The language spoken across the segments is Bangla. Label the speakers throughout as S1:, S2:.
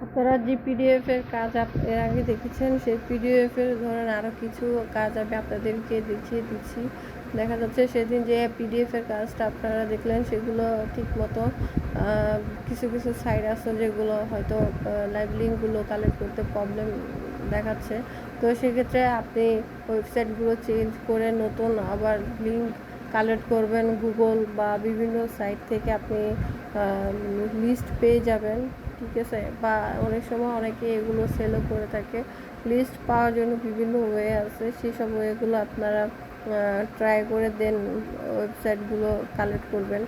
S1: আপনারা যে পিডিএফ এর কাজ এর আগে দেখেছেন, সেই পিডিএফ এর ধরেন আরও কিছু কাজ আমি আপনাদেরকে দেখিয়ে দিচ্ছি। দেখা যাচ্ছে সেদিন যে পিডিএফ এর কাজটা আপনারা দেখলেন, সেগুলো ঠিকমতো কিছু কিছু সাইট আছে যেগুলো হয়তো লাইভ লিঙ্কগুলো কালেক্ট করতে প্রবলেম দেখাচ্ছে। তো সেক্ষেত্রে আপনি ওয়েবসাইটগুলো চেঞ্জ করে নতুন আবার লিঙ্ক কালেক্ট করবেন গুগল বা বিভিন্ন সাইট থেকে। আপনি লিস্ট পেয়ে যাবেন, ঠিক আছে? বা অনেক সময় অনেকে এগুলো সেলও করে থাকে। লিস্ট পাওয়ার জন্য বিভিন্ন ওয়ে আছে, সেসব ওয়েগুলো আপনারা ট্রাই করে দেন ওয়েবসাইটগুলো কালেক্ট করবেন।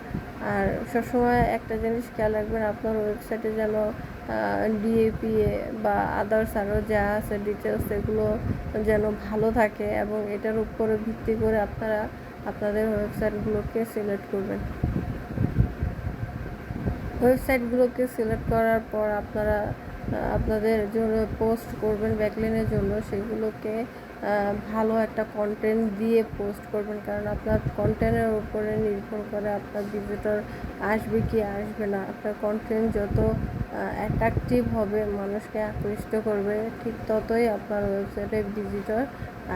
S1: আর সবসময় একটা জিনিস খেয়াল রাখবেন, আপনার ওয়েবসাইটে যেন ডিএপিএ বা আদার্স আরও যা আছে ডিটেলস, এগুলো যেন ভালো থাকে, এবং এটার উপরে ভিত্তি করে আপনারা আপনাদের ওয়েবসাইটগুলোকে সিলেক্ট করবেন। ওয়েবসাইটগুলোকে সিলেক্ট করার পর আপনারা আপনাদের জন্য পোস্ট করবেন ব্যাকলিনের জন্য, সেগুলোকে ভালো একটা কন্টেন্ট দিয়ে পোস্ট করবেন, কারণ আপনার কন্টেন্টের উপরে নির্ভর করে আপনার ভিজিটর আসবে কি আসবে না। আপনার কন্টেন্ট যত অ্যাট্রাকটিভ হবে, মানুষকে আকৃষ্ট করবে, ঠিক ততই আপনার ওয়েবসাইটে ভিজিটর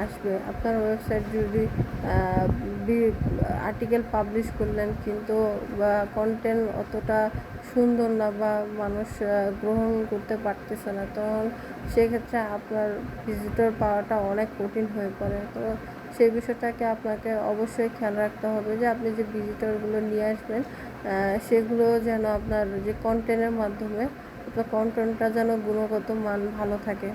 S1: আসবে। আপনার ওয়েবসাইট যদি আর্টিকেল পাবলিশ করলেন কিন্তু কন্টেন্ট অতটা সুন্দর না বা মানুষ গ্রহণ করতে পারতেছে না, তখন সেক্ষেত্রে আপনার ভিজিটর পাওয়াটা অনেক কঠিন হয়ে পড়ে। তো সেই বিষয়টাকে আপনাকে অবশ্যই খেয়াল রাখতে হবে যে আপনি যে ভিজিটরগুলো নিয়ে আসবেন, সেগুলো যেন আপনার যে কন্টেন্টের মাধ্যমে আপনার কন্টেন্টটা যেন গুণগত মান ভালো থাকে।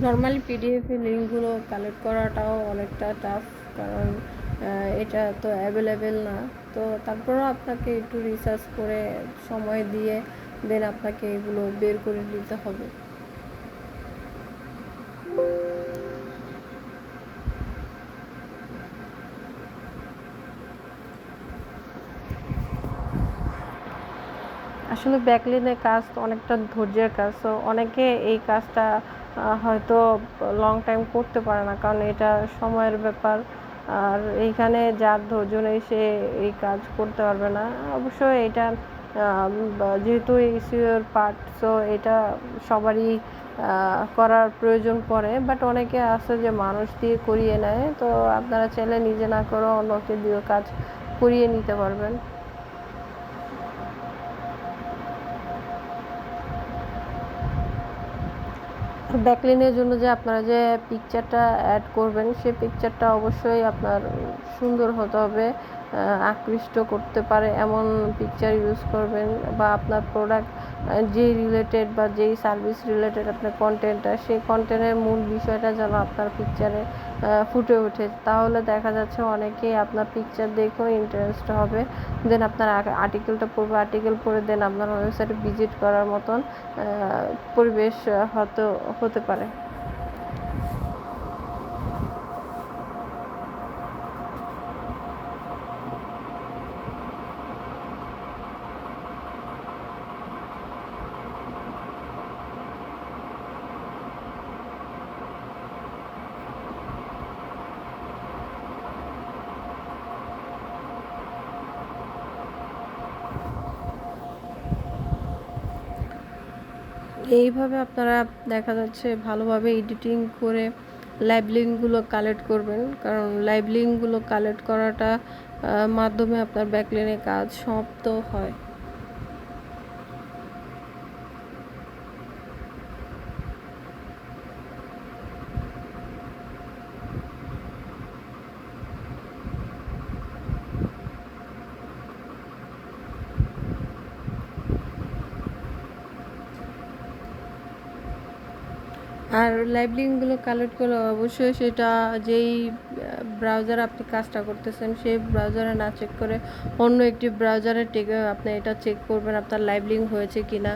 S1: নর্মালি পিডিএফের লিঙ্কগুলো কালেক্ট করাটাও অনেকটা টাফ, কারণ এটা তো অ্যাভেলেবেল না। তো তারপরেও আপনাকে একটু রিসার্চ করে সময় দিয়ে দেন আপনাকে এগুলো বের করে নিতে হবে। আসলে ব্যাকলিনের কাজ তো অনেকটা ধৈর্যের কাজ, তো অনেকে এই কাজটা হয়তো লং টাইম করতে পারে না, কারণ এটা সময়ের ব্যাপার। আর এইখানে যার ধৈর্য নেই সে এই কাজ করতে পারবে না। অবশ্যই এটা যেহেতু এসইওর পার্ট, সো এটা সবারই করার প্রয়োজন পড়ে, বাট অনেকে আছে যে মানুষ দিয়ে করিয়ে নেয়। তো আপনারা চাইলে নিজে না করেও অন্যকে দিয়ে কাজ করিয়ে নিতে পারবেন। ব্যাকলিনের জন্য যে আপনারা যে পিকচারটা অ্যাড করবেন, সেই পিকচারটা অবশ্যই আপনার সুন্দর হতে হবে, আকৃষ্ট করতে পারে এমন পিকচার ইউজ করবেন। বা আপনার প্রোডাক্ট যেই রিলেটেড বা যেই সার্ভিস রিলেটেড আপনার কন্টেন্টটা, সেই কন্টেন্টের মূল বিষয়টা যেন আপনার পিকচারে ফুটে ওঠে, তাহলে দেখা যাচ্ছে অনেকেই আপনার পিকচার দেখেও ইন্টারেস্ট হবে, দেন আপনার আর্টিকেলটা পড়বে, আর্টিকেল পড়ে দেন আপনার ওয়েবসাইটে ভিজিট করার মতন পরিবেশ হয়তো হতে পারে। এইভাবে আপনারা দেখা যাচ্ছে ভালোভাবে এডিটিং করে লাইভ লিঙ্কগুলো কালেক্ট করবেন, কারণ লাইভ লিঙ্কগুলো কালেক্ট করাটা মাধ্যমে আপনার ব্যাকলিনের কাজ সমাপ্ত হয়। আর লাইভ লিঙ্কগুলো কালেক্ট করলে অবশ্যই সেটা যেই ব্রাউজারে আপনি কাজটা করতেছেন, সেই ব্রাউজারে না চেক করে অন্য একটি ব্রাউজারে আপনি এটা চেক করবেন আপনার লাইভ লিঙ্ক হয়েছে কিনা।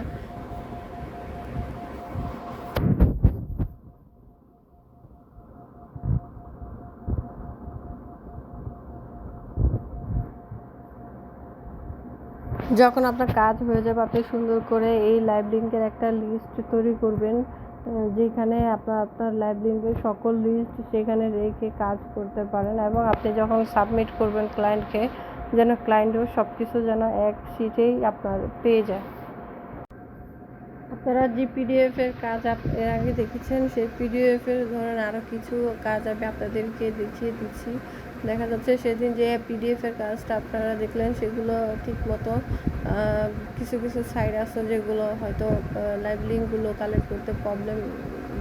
S1: যখন আপনার কাজ হয়ে যাবে, আপনি সুন্দর করে এই লাইভ লিঙ্কের একটা লিস্ট তৈরি করবেন, যেখানে আপনার লাইভ লিঙ্কের সকল লিস্ট সেখানে রেখে কাজ করতে পারেন। এবং আপনি যখন সাবমিট করবেন ক্লায়েন্টকে, যেন ক্লায়েন্টও সব কিছু যেন এক শিটেই আপনার পেয়ে যায়। আপনারা যে পিডিএফের কাজ এর আগে দেখেছেন সেই পিডিএফের ধরেন আরও কিছু কাজ আমি আপনাদেরকে দেখিয়ে দিচ্ছি। দেখা যাচ্ছে সেদিন যে পিডিএফের কাজটা আপনারা দেখলেন সেগুলো ঠিক মতো কিছু কিছু সাইট আছে যেগুলো হয়তো লাইভ লিঙ্কগুলো কালেক্ট করতে প্রবলেম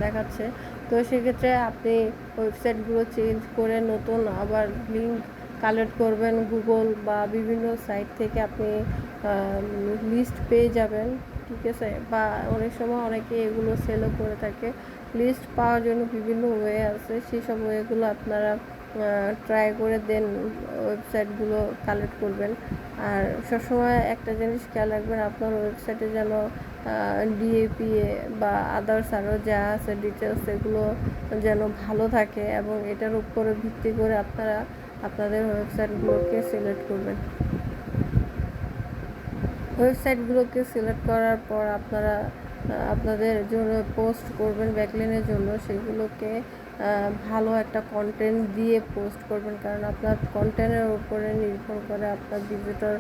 S1: দেখাচ্ছে। তো সেক্ষেত্রে আপনি ওয়েবসাইটগুলো চেঞ্জ করে নতুন আবার লিঙ্ক কালেক্ট করবেন গুগল বা বিভিন্ন সাইট থেকে আপনি লিস্ট পেয়ে যাবেন, ঠিক আছে? বা অনেক সময় অনেকে এগুলো সেলও করে থাকে। লিস্ট পাওয়ার জন্য বিভিন্ন ওয়ে আছে, সেই সব ওয়েগুলো আপনারা ট্রাই করে দেন ওয়েবসাইটগুলো কালেক্ট করবেন। আর সবসময় একটা জিনিস খেয়াল রাখবেন, আপনার ওয়েবসাইটে যেন ডিএপিএ বা আদার্স আরও যা আছে ডিটেলস এগুলো যেন ভালো থাকে, এবং এটার উপরে ভিত্তি করে আপনারা আপনাদের ওয়েবসাইটগুলোকে সিলেক্ট করবেন। ওয়েবসাইটগুলোকে সিলেক্ট করার পর আপনারা আপনাদের জন্য পোস্ট করবেন ব্যাকলিনের জন্য, সেগুলোকে ভালো একটা কন্টেন্ট দিয়ে পোস্ট করবেন, কারণ আপনার কন্টেন্টের উপরে নির্ভর করে আপনার ভিজিটর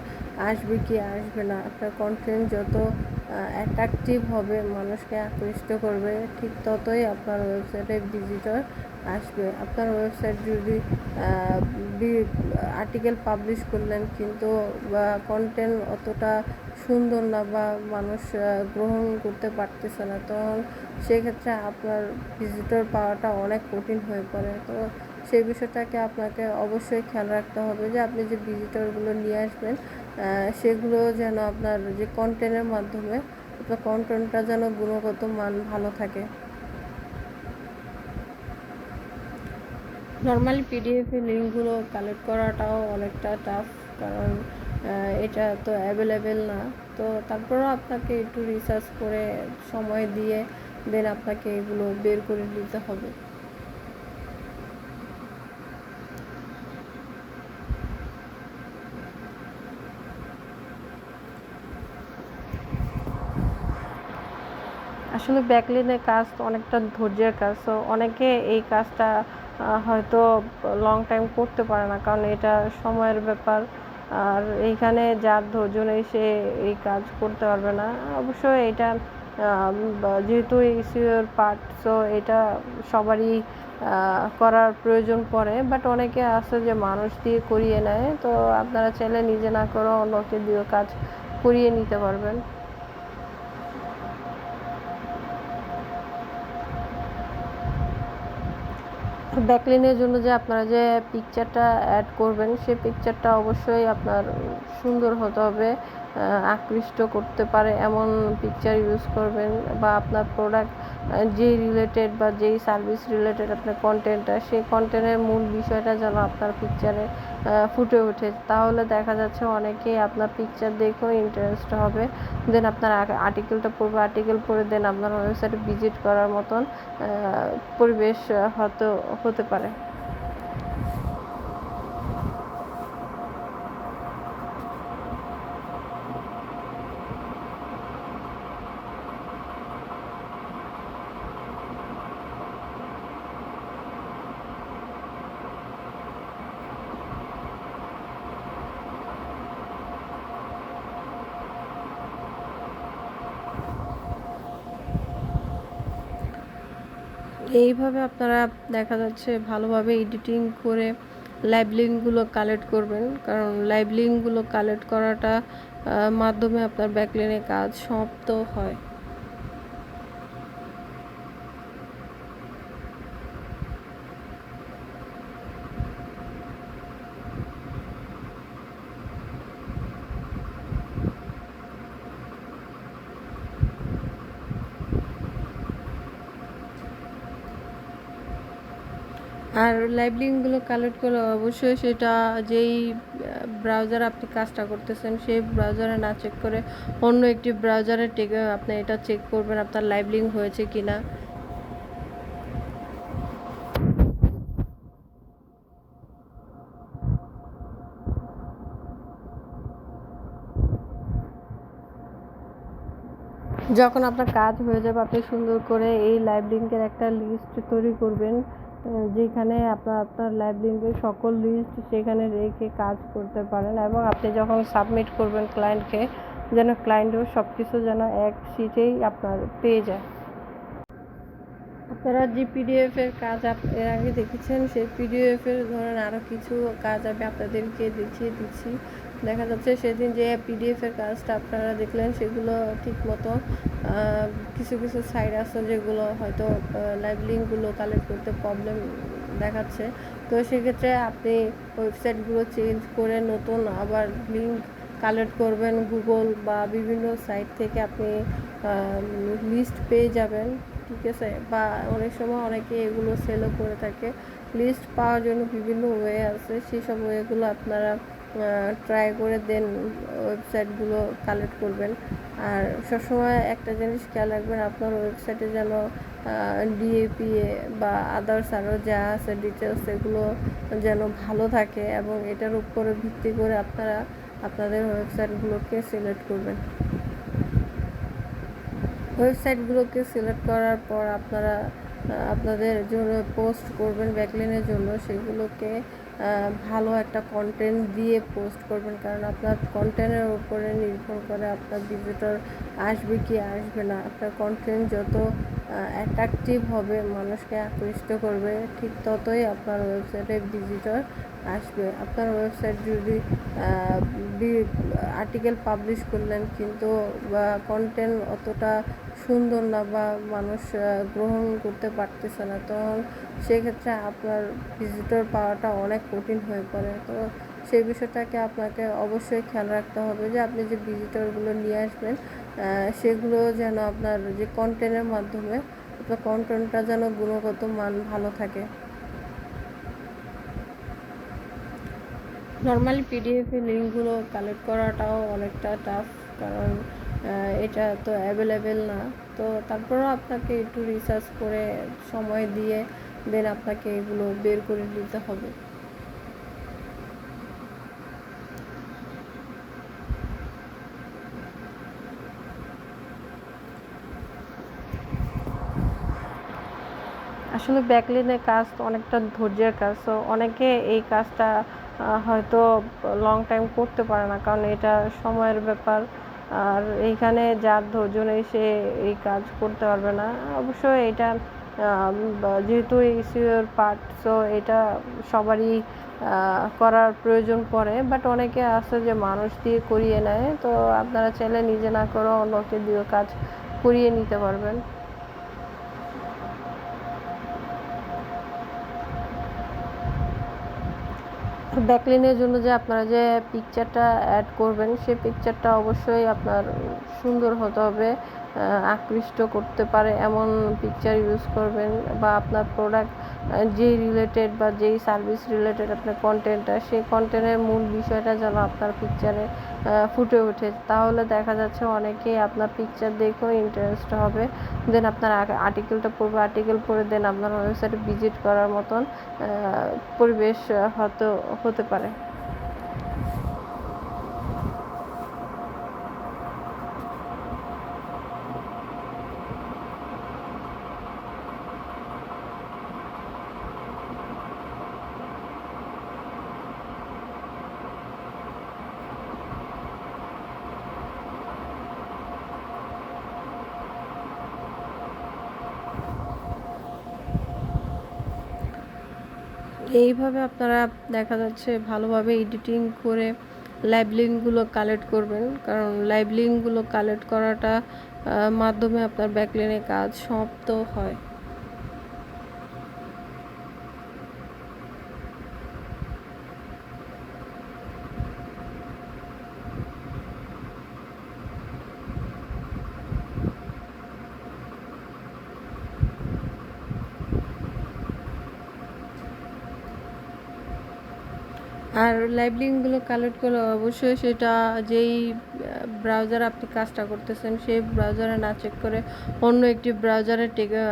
S1: আসবে কি আসবে না। আপনার কন্টেন্ট যত অ্যাট্রাকটিভ হবে, মানুষকে আকৃষ্ট করবে, ঠিক ততই আপনার ওয়েবসাইটে ভিজিটর আসবে। আপনার ওয়েবসাইট যদি আর্টিকেল পাবলিশ করলেন কিন্তু কন্টেন্ট অতটা সুন্দর না বা মানুষ গ্রহণ করতে পারতেছে না, তখন সেক্ষেত্রে আপনার ভিজিটর পাওয়াটা অনেক কঠিন হয়ে পড়ে। তো সেই বিষয়টাকে আপনাকে অবশ্যই খেয়াল রাখতে হবে যে আপনি যে ভিজিটরগুলো নিয়ে আসবেন সেগুলো যেন আপনার যে কন্টেন্টের মাধ্যমে আপনার কন্টেন্টটা যেন গুণগত মান ভালো থাকে। নর্মালি পিডিএফের লিঙ্কগুলো কালেক্ট করাটাও অনেকটা টাফ, কারণ এটা তো অ্যাভেলেবেল না। তো তারপরেও আপনাকে একটু রিসার্চ করে সময় দিয়ে দেন আপনাকে এগুলো বের করে নিতে হবে। আসলে ব্যাকলিনের কাজ তো অনেকটা ধৈর্যের কাজ, তো অনেকে এই কাজটা হয়তো লং টাইম করতে পারে না, কারণ এটা সময়ের ব্যাপার। আর এইখানে যার ধৈর্য নেই সে এই কাজ করতে পারবে না। অবশ্যই এটা যেহেতু এসইওর পার্ট, সো এটা সবারই করার প্রয়োজন পড়ে, বাট অনেকে আছে যে মানুষ দিয়ে করিয়ে নেয়। তো আপনারা চাইলে নিজে না করেও অন্যকে দিয়ে কাজ করিয়ে নিতে পারবেন। ব্যাকলিনের জন্য যে আপনারা যে পিকচারটা অ্যাড করবেন সেই পিকচারটা অবশ্যই আপনার সুন্দর হতে হবে, আকৃষ্ট করতে পারে এমন পিকচার ইউজ করবেন, বা আপনার প্রোডাক্ট যেই রিলেটেড বা যেই সার্ভিস রিলেটেড আপনার কন্টেন্টটা, সেই কন্টেন্টের মূল বিষয়টা যেন আপনার পিকচারে ফুটে ওঠে। তাহলে দেখা যাচ্ছে অনেকেই আপনার পিকচার দেখেও ইন্টারেস্ট হবে, দেন আপনার আর্টিকেলটা পড়বে, আর্টিকেল পড়ে দেন আপনার ওয়েবসাইটে ভিজিট করার মতন পরিবেশ হয়তো হতে পারে। এইভাবে আপনারা দেখা যাচ্ছে ভালোভাবে এডিটিং করে লাইভ লিঙ্কগুলো কালেক্ট করবেন, কারণ লাইভ লিঙ্কগুলো কালেক্ট করাটা মাধ্যমে আপনার ব্যাকলিনের কাজ সমাপ্ত হয়। আর লাইভ লিঙ্কগুলো কালেক্ট করলে অবশ্যই সেটা যেই ব্রাউজারে আপনি কাজটা করতেছেন সেই ব্রাউজারে না চেক করে অন্য একটি ব্রাউজারে আপনি এটা চেক করবেন আপনার লাইভ লিঙ্ক হয়েছে কিনা। যখন আপনার কাজ হয়ে যাবে আপনি সুন্দর করে এই লাইভ লিঙ্কের একটা লিস্ট তৈরি করবেন, যেখানে আপনার লাইভ লিঙ্কের সকল লিস্ট সেখানে রেখে কাজ করতে পারেন, এবং আপনি যখন সাবমিট করবেন ক্লায়েন্টকে, যেন ক্লায়েন্টও সব কিছু যেন এক শিটেই আপনার পেয়ে যায়। আপনারা যে পিডিএফের কাজ এর আগে দেখেছেন, সেই পিডিএফের ধরেন আরও কিছু কাজ আমি আপনাদেরকে দেখিয়ে দিচ্ছি। দেখা যাচ্ছে সেদিন যে পিডিএফের কাজটা আপনারা দেখলেন, সেগুলো ঠিক মতো কিছু কিছু সাইট আছে যেগুলো হয়তো লাইভ লিঙ্কগুলো কালেক্ট করতে প্রবলেম দেখাচ্ছে। তো সেক্ষেত্রে আপনি ওয়েবসাইটগুলো চেঞ্জ করে নতুন আবার লিঙ্ক কালেক্ট করবেন গুগল বা বিভিন্ন সাইট থেকে, আপনি লিস্ট পেয়ে যাবেন, ঠিক আছে। বা অনেক সময় অনেকে এগুলো সেলও করে থাকে। লিস্ট পাওয়ার জন্য বিভিন্ন ওয়ে আছে, সেই সব ওয়েগুলো আপনারা ট্রাই করে দেন ওয়েবসাইটগুলো কালেক্ট করবেন। আর সবসময় একটা জিনিস খেয়াল রাখবেন, আপনার ওয়েবসাইটে যেন ডিএপিএ বা আদার্স আরও যা আছে ডিটেলস, এগুলো যেন ভালো থাকে, এবং এটার উপরে ভিত্তি করে আপনারা আপনাদের ওয়েবসাইটগুলোকে সিলেক্ট করবেন। ওয়েবসাইটগুলোকে সিলেক্ট করার পর আপনারা আপনাদের জন্য পোস্ট করবেন ব্যাকলিনের জন্য, সেগুলোকে ভালো একটা কন্টেন্ট দিয়ে পোস্ট করবেন, কারণ আপনার কন্টেন্টের উপরে নির্ভর করে আপনার ভিজিটর আসবে কি আসবে না। আপনার কন্টেন্ট যত অ্যাট্রাকটিভ হবে, মানুষকে আকৃষ্ট করবে, ঠিক ততই আপনার ওয়েবসাইটে ভিজিটর আসবে। আপনার ওয়েবসাইট যদি আর্টিকেল পাবলিশ করলেন কিন্তু কন্টেন্ট অতটা সুন্দর না বা মানুষ গ্রহণ করতে পারতেছে না, তখন সেক্ষেত্রে আপনার ভিজিটর পাওয়াটা অনেক কঠিন হয়ে পড়ে। তো সেই বিষয়টাকে আপনাকে অবশ্যই খেয়াল রাখতে হবে যে আপনি যে ভিজিটরগুলো নিয়ে আসবেন, সেগুলো যেন আপনার যে কন্টেন্টের মাধ্যমে আপনার কন্টেন্টটা যেন গুণগত মান ভালো থাকে। নর্মালি পিডিএফের লিঙ্কগুলো কালেক্ট করাটাও অনেকটা টাফ, কারণ এটা তো অ্যাভেলেবেল না। তো তারপরেও আপনাকে একটু রিসার্চ করে সময় দিয়ে দেন আপনাকে এগুলো বের করে নিতে হবে। আসলে ব্যাকলিনের কাজ তো অনেকটা ধৈর্যের কাজ, তো অনেকে এই কাজটা হয়তো লং টাইম করতে পারে না, কারণ এটা সময়ের ব্যাপার। আর এইখানে যার ধৈর্য নেই সে এই কাজ করতে পারবে না। অবশ্যই এটা যেহেতু এসইওর পার্ট, সো এটা সবারই করার প্রয়োজন পড়ে, বাট অনেকে আছে যে মানুষ দিয়ে করিয়ে নেয়। তো আপনারা চাইলে নিজে না করেও অন্যকে দিয়ে কাজ করিয়ে নিতে পারবেন। ব্যাকলিনের জন্য যে আপনারা যে পিকচারটা অ্যাড করবেন, সেই পিকচারটা অবশ্যই আপনার সুন্দর হতে হবে, আকৃষ্ট করতে পারে এমন পিকচার ইউজ করবেন। বা আপনার প্রোডাক্ট যেই রিলেটেড বা যেই সার্ভিস রিলেটেড আপনার কন্টেন্টটা, সেই কন্টেন্টের মূল বিষয়টা যেন আপনার পিকচারে ফুটে ওঠে, তাহলে দেখা যাচ্ছে অনেকেই আপনার পিকচার দেখেও ইন্টারেস্ট হবে, দেন আপনার আর্টিকেলটা পড়বে, আর্টিকেল পড়ে দেন আপনার ওয়েবসাইটে ভিজিট করার মতন পরিবেশ হয়তো হতে পারে। এইভাবে আপনারা দেখা যাচ্ছে ভালোভাবে এডিটিং করে লাইভ লিঙ্কগুলো কালেক্ট করবেন, কারণ লাইভ লিঙ্কগুলো কালেক্ট করাটা মাধ্যমে আপনার ব্যাকলিনের কাজ সমাপ্ত হয়। আর লাইভ লিঙ্কগুলো কালেক্ট করলে অবশ্যই সেটা যেই ব্রাউজারে আপনি কাজটা করতেছেন সেই ব্রাউজারে না চেক করে অন্য একটি ব্রাউজারে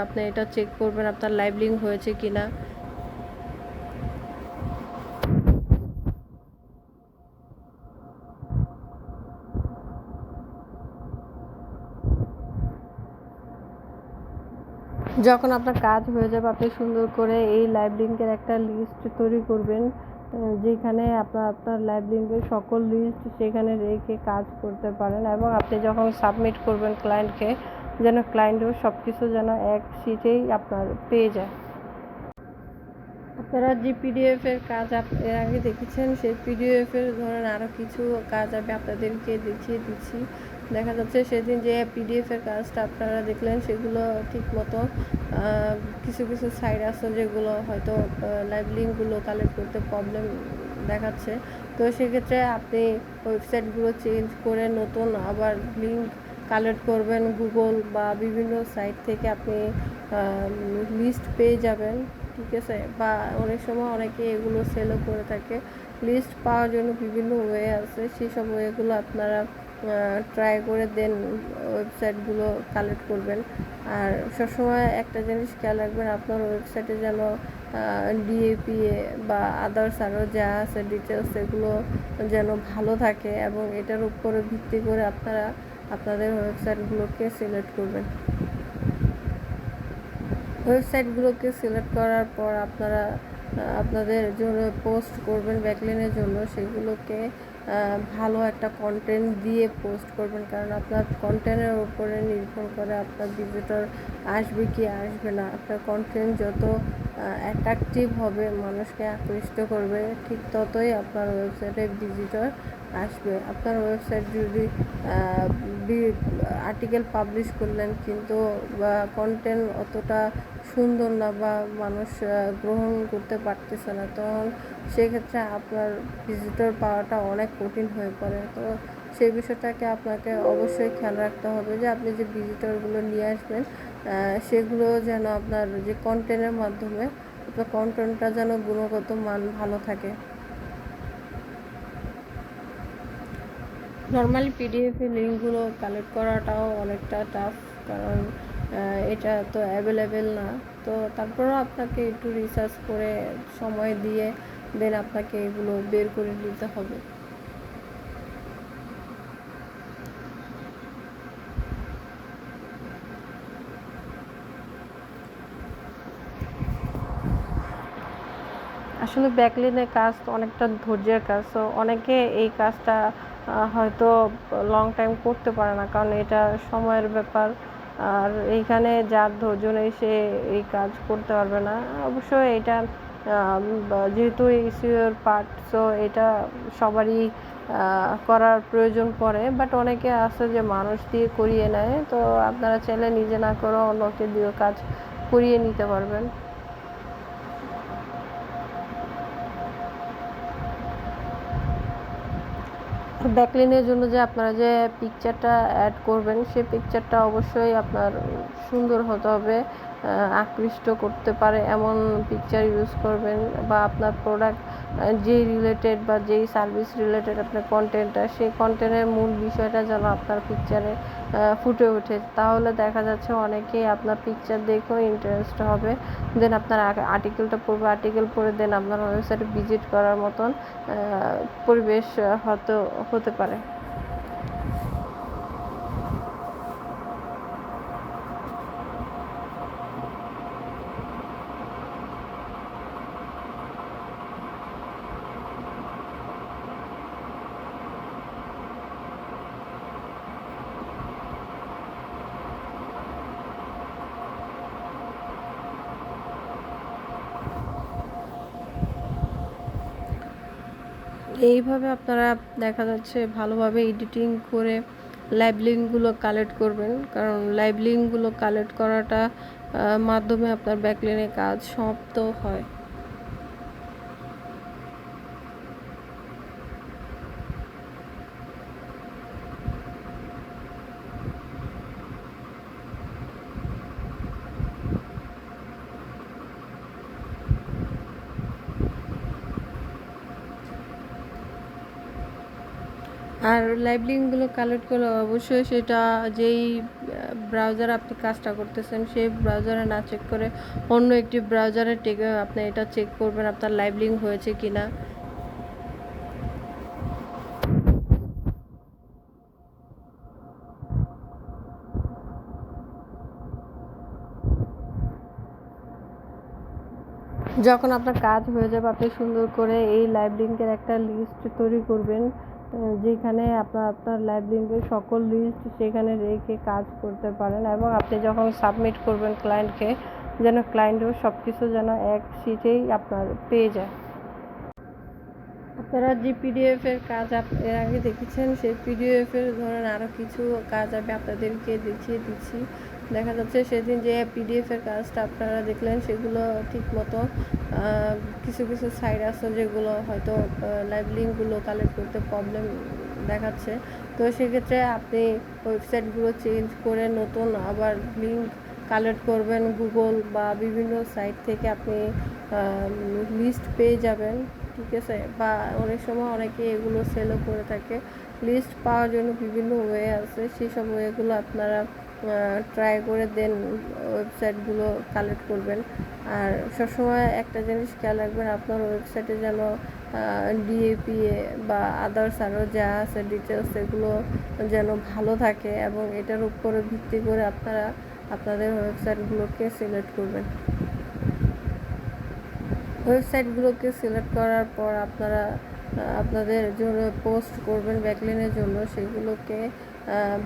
S1: আপনি এটা চেক করবেন আপনার লাইভ লিঙ্ক হয়েছে কিনা। যখন আপনার কাজ হয়ে যাবে আপনি সুন্দর করে এই লাইভ লিঙ্কের একটা লিস্ট তৈরি করবেন, যেখানে আপনার লাইভ লিঙ্কের সকল লিস্ট সেখানে রেখে কাজ করতে পারেন, এবং আপনি যখন সাবমিট করবেন ক্লায়েন্টকে, যেন ক্লায়েন্টও সব কিছু যেন এক শিটেই আপনার পেয়ে যায়। আপনারা যে পিডিএফের কাজ এর আগে দেখেছেন, সেই পিডিএফের ধরেন আরও কিছু কাজ আমি আপনাদেরকে দেখিয়ে দিচ্ছি। দেখা যাচ্ছে সেদিন যে পিডিএফের কাজটা আপনারা দেখলেন, সেগুলো ঠিক মতো কিছু কিছু সাইট আছে যেগুলো হয়তো লাইভ লিঙ্কগুলো কালেক্ট করতে প্রবলেম দেখাচ্ছে। তো সেক্ষেত্রে আপনি ওয়েবসাইটগুলো চেঞ্জ করে নতুন আবার লিঙ্ক কালেক্ট করবেন গুগল বা বিভিন্ন সাইট থেকে, আপনি লিস্ট পেয়ে যাবেন, ঠিক আছে। বা অনেক সময় অনেকে এগুলো সেলও করে থাকে। লিস্ট পাওয়ার জন্য বিভিন্ন ওয়ে আছে, সেই সব ওয়েগুলো আপনারা ট্রাই করে দেন ওয়েবসাইটগুলো কালেক্ট করবেন। আর সবসময় একটা জিনিস খেয়াল রাখবেন, আপনার ওয়েবসাইটে যেন ডিএপিএ বা আদার্স আরও যা আছে ডিটেলস, এগুলো যেন ভালো থাকে, এবং এটার উপরে ভিত্তি করে আপনারা আপনাদের ওয়েবসাইটগুলোকে সিলেক্ট করবেন। ওয়েবসাইটগুলোকে সিলেক্ট করার পর আপনারা আপনাদের জন্য পোস্ট করবেন ব্যাকলিনের জন্য, সেগুলোকে ভালো একটা কন্টেন্ট দিয়ে পোস্ট করবেন, কারণ আপনার কন্টেন্টের উপরে নির্ভর করে আপনার ভিজিটর আসবে কি আসবে না। আপনার কন্টেন্ট যত অ্যাট্রাকটিভ হবে, মানুষকে আকৃষ্ট করবে, ঠিক ততই আপনার ওয়েবসাইটে ভিজিটর আসবে। আপনার ওয়েবসাইট যদি আর্টিকেল পাবলিশ করলেন কিন্তু কন্টেন্ট অতটা সুন্দর না বা মানুষ গ্রহণ করতে পারতেছে না, তখন সেক্ষেত্রে আপনার ভিজিটর পাওয়াটা অনেক কঠিন হয়ে পড়ে। তো সেই বিষয়টাকে আপনাকে অবশ্যই খেয়াল রাখতে হবে যে আপনি যে ভিজিটরগুলো নিয়ে আসবেন, সেগুলো যেন আপনার যে কন্টেন্টের মাধ্যমে আপনার কন্টেন্টটা যেন গুণগত মান ভালো থাকে। নর্মালি পিডিএফের লিঙ্কগুলো কালেক্ট করাটাও অনেকটা টাফ, কারণ এটা তো অ্যাভেলেবেল না। তো তারপরেও আপনাকে একটু রিসার্চ করে সময় দিয়ে দেন আপনাকে এগুলো বের করে নিতে হবে। আসলে ব্যাকলিনের কাজ তো অনেকটা ধৈর্যের কাজ, তো অনেকে এই কাজটা হয়তো লং টাইম করতে পারে না, কারণ এটা সময়ের ব্যাপার। আর এইখানে যার ধৈর্য নেই সে এই কাজ করতে পারবে না। অবশ্যই এটা যেহেতু এসইওর পার্ট, সো এটা সবারই করার প্রয়োজন পড়ে, বাট অনেকে আছে যে মানুষ দিয়ে করিয়ে নেয়। তো আপনারা চাইলে নিজে না করেও অন্যকে দিয়ে কাজ করিয়ে নিতে পারবেন। ব্যাকলিনের জন্য যে আপনারা যে পিকচারটা অ্যাড করবেন, সেই পিকচারটা অবশ্যই আপনার সুন্দর হতে হবে, আকৃষ্ট করতে পারে এমন পিকচার ইউজ করবেন, বা আপনার প্রোডাক্ট যেই রিলেটেড বা যেই সার্ভিস রিলেটেড আপনার কন্টেন্টটা, সেই কন্টেন্টের মূল বিষয়টা যেন আপনার পিকচারে ফুটে ওঠে। তাহলে দেখা যাচ্ছে অনেকেই আপনার পিকচার দেখেও ইন্টারেস্ট হবে, দেন আপনার আর্টিকেলটা পড়বে, আর্টিকেল পড়ে দেন আপনার ওয়েবসাইটে ভিজিট করার মতন পরিবেশ হয়তো হতে পারে। এইভাবে আপনারা দেখা যাচ্ছে ভালোভাবে এডিটিং করে লাইভ লিঙ্কগুলো কালেক্ট করবেন, কারণ লাইভ লিঙ্কগুলো কালেক্ট করাটা মাধ্যমে আপনার ব্যাকলিনের কাজ সমাপ্ত হয়। আর লাইভ লিঙ্কগুলো কালেক্ট করলে অবশ্যই সেটা যেই ব্রাউজারে আপনি কাজটা করতেছেন সেই ব্রাউজারে না চেক করে অন্য একটি ব্রাউজারে আপনি এটা চেক করবেন আপনার লাইভ লিঙ্ক হয়েছে কিনা। যখন আপনার কাজ হয়ে যাবে আপনি সুন্দর করে এই লাইভ লিঙ্কের একটা লিস্ট তৈরি করবেন, যেখানে আপনার লাইভ লিঙ্কের সকল লিস্ট সেখানে রেখে কাজ করতে পারেন, এবং আপনি যখন সাবমিট করবেন ক্লায়েন্টকে, যেন ক্লায়েন্টও সব কিছু যেন এক শিটেই আপনার পেয়ে যায়। আপনারা যে পিডিএফের কাজ এর আগে দেখেছেন, সেই পিডিএফের ধরেন আরও কিছু কাজ আমি আপনাদেরকে দেখিয়ে দিচ্ছি। দেখা যাচ্ছে সেদিন যে পিডিএফের কাজটা আপনারা দেখলেন, সেগুলো ঠিক মতো কিছু কিছু সাইট আছে যেগুলো হয়তো লাইভ লিঙ্কগুলো কালেক্ট করতে প্রবলেম দেখাচ্ছে। তো সেক্ষেত্রে আপনি ওয়েবসাইটগুলো চেঞ্জ করে নতুন আবার লিঙ্ক কালেক্ট করবেন গুগল বা বিভিন্ন সাইট থেকে, আপনি লিস্ট পেয়ে যাবেন, ঠিক আছে। বা অনেক সময় অনেকে এগুলো সেলও করে থাকে। লিস্ট পাওয়ার জন্য বিভিন্ন ওয়ে আছে, সেই সব ওয়েগুলো আপনারা ট্রাই করে দেন ওয়েবসাইটগুলো কালেক্ট করবেন। আর সবসময় একটা জিনিস খেয়াল রাখবেন, আপনার ওয়েবসাইটে যেন ডিএপিএ বা আদার্স আরও যা আছে ডিটেলস, এগুলো যেন ভালো থাকে, এবং এটার উপরে ভিত্তি করে আপনারা আপনাদের ওয়েবসাইটগুলোকে সিলেক্ট করবেন। ওয়েবসাইটগুলোকে সিলেক্ট করার পর আপনারা আপনাদের জন্য পোস্ট করবেন ব্যাকলিনের জন্য, সেগুলোকে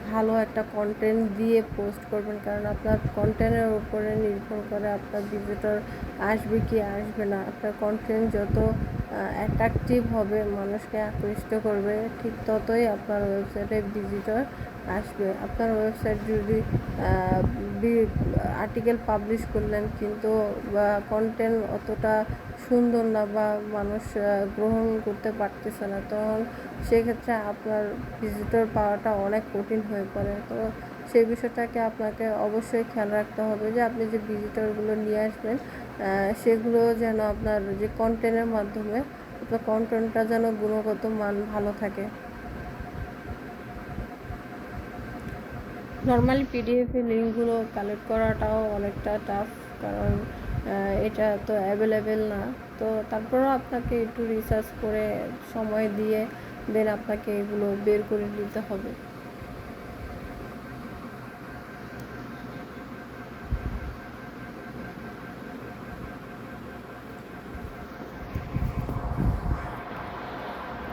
S1: ভালো একটা কন্টেন্ট দিয়ে পোস্ট করবেন, কারণ আপনার কন্টেন্টের উপরে নির্ভর করে আপনার ভিজিটর আসবে কি আসবে না। আপনার কন্টেন্ট যত অ্যাট্রাকটিভ হবে, মানুষকে আকৃষ্ট করবে, ঠিক ততই আপনার ওয়েবসাইটে ভিজিটর আসবে। আপনার ওয়েবসাইট যদি আর্টিকেল পাবলিশ করলেন কিন্তু কন্টেন্ট অতটা সুন্দর না বা মানুষ গ্রহণ করতে পারতেছে না, তখন সেক্ষেত্রে আপনার ভিজিটর পাওয়াটা অনেক কঠিন হয়ে পড়ে। তো সেই বিষয়টাকে আপনাকে অবশ্যই খেয়াল রাখতে হবে যে আপনি যে ভিজিটরগুলো নিয়ে আসবেন, সেগুলো যেন আপনার যে কন্টেন্টের মাধ্যমে আপনার কন্টেন্টটা যেন গুণগত মান ভালো থাকে। নর্মালি পিডিএফের লিঙ্কগুলো কালেক্ট করাটাও অনেকটা টাফ, কারণ এটা তো অ্যাভেলেবেল না। তো তারপরেও আপনাকে একটু রিসার্চ করে সময় দিয়ে দেন আপনাকে এগুলো বের করে নিতে হবে।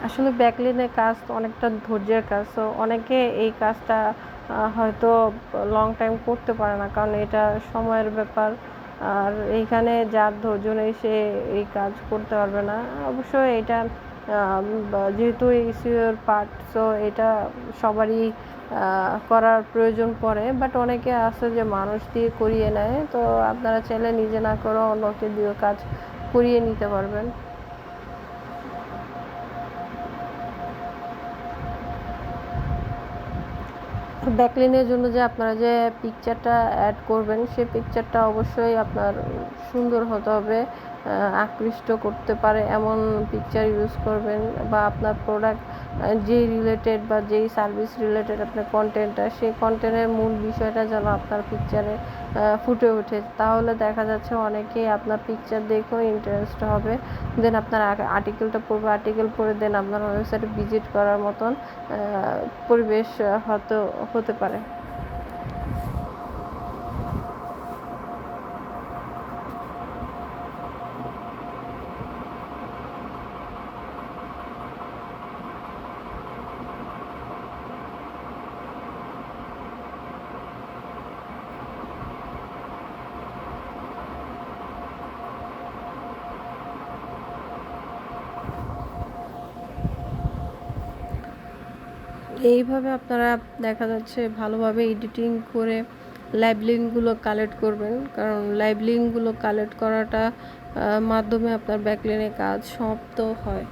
S1: আসলে ব্যাকলিনের কাজ অনেকটা ধৈর্যের কাজ, তো অনেকে এই কাজটা হয়তো লং টাইম করতে পারে না, কারণ এটা সময়ের ব্যাপার। আর এইখানে যার ধৈর্য নেই সে এই কাজ করতে পারবে না। অবশ্যই এটা যেহেতু এসইওর পার্ট, সো এটা সবারই করার প্রয়োজন পড়ে, বাট অনেকে আছে যে মানুষ দিয়ে করিয়ে নেয়। তো আপনারা চাইলে নিজে না করেও অন্যকে দিয়ে কাজ করিয়ে নিতে পারবেন। ব্যাকলিনের জন্য যে আপনারা যে পিকচারটা অ্যাড করবেন, সেই পিকচারটা অবশ্যই আপনার সুন্দর হতে হবে, আকৃষ্ট করতে পারে এমন পিকচার ইউজ করবেন, বা আপনার প্রোডাক্ট যেই রিলেটেড বা যেই সার্ভিস রিলেটেড আপনার কন্টেন্টটা, সেই কন্টেন্টের মূল বিষয়টা যেন আপনার পিকচারে ফুটে ওঠে। তাহলে দেখা যাচ্ছে অনেকেই আপনার পিকচার দেখেও ইন্টারেস্ট হবে, দেন আপনার আর্টিকেলটা পড়বে, আর্টিকেল পড়ে দেন আপনার ওয়েবসাইটে ভিজিট করার মতন পরিবেশ হয়তো হতে পারে। এইভাবে আপনারা দেখা যাচ্ছে ভালোভাবে এডিটিং করে লাইভ লিঙ্কগুলো কালেক্ট করবেন, কারণ লাইভ লিঙ্কগুলো কালেক্ট করাটা মাধ্যমে আপনার ব্যাকলিনের কাজ সমাপ্ত হয়।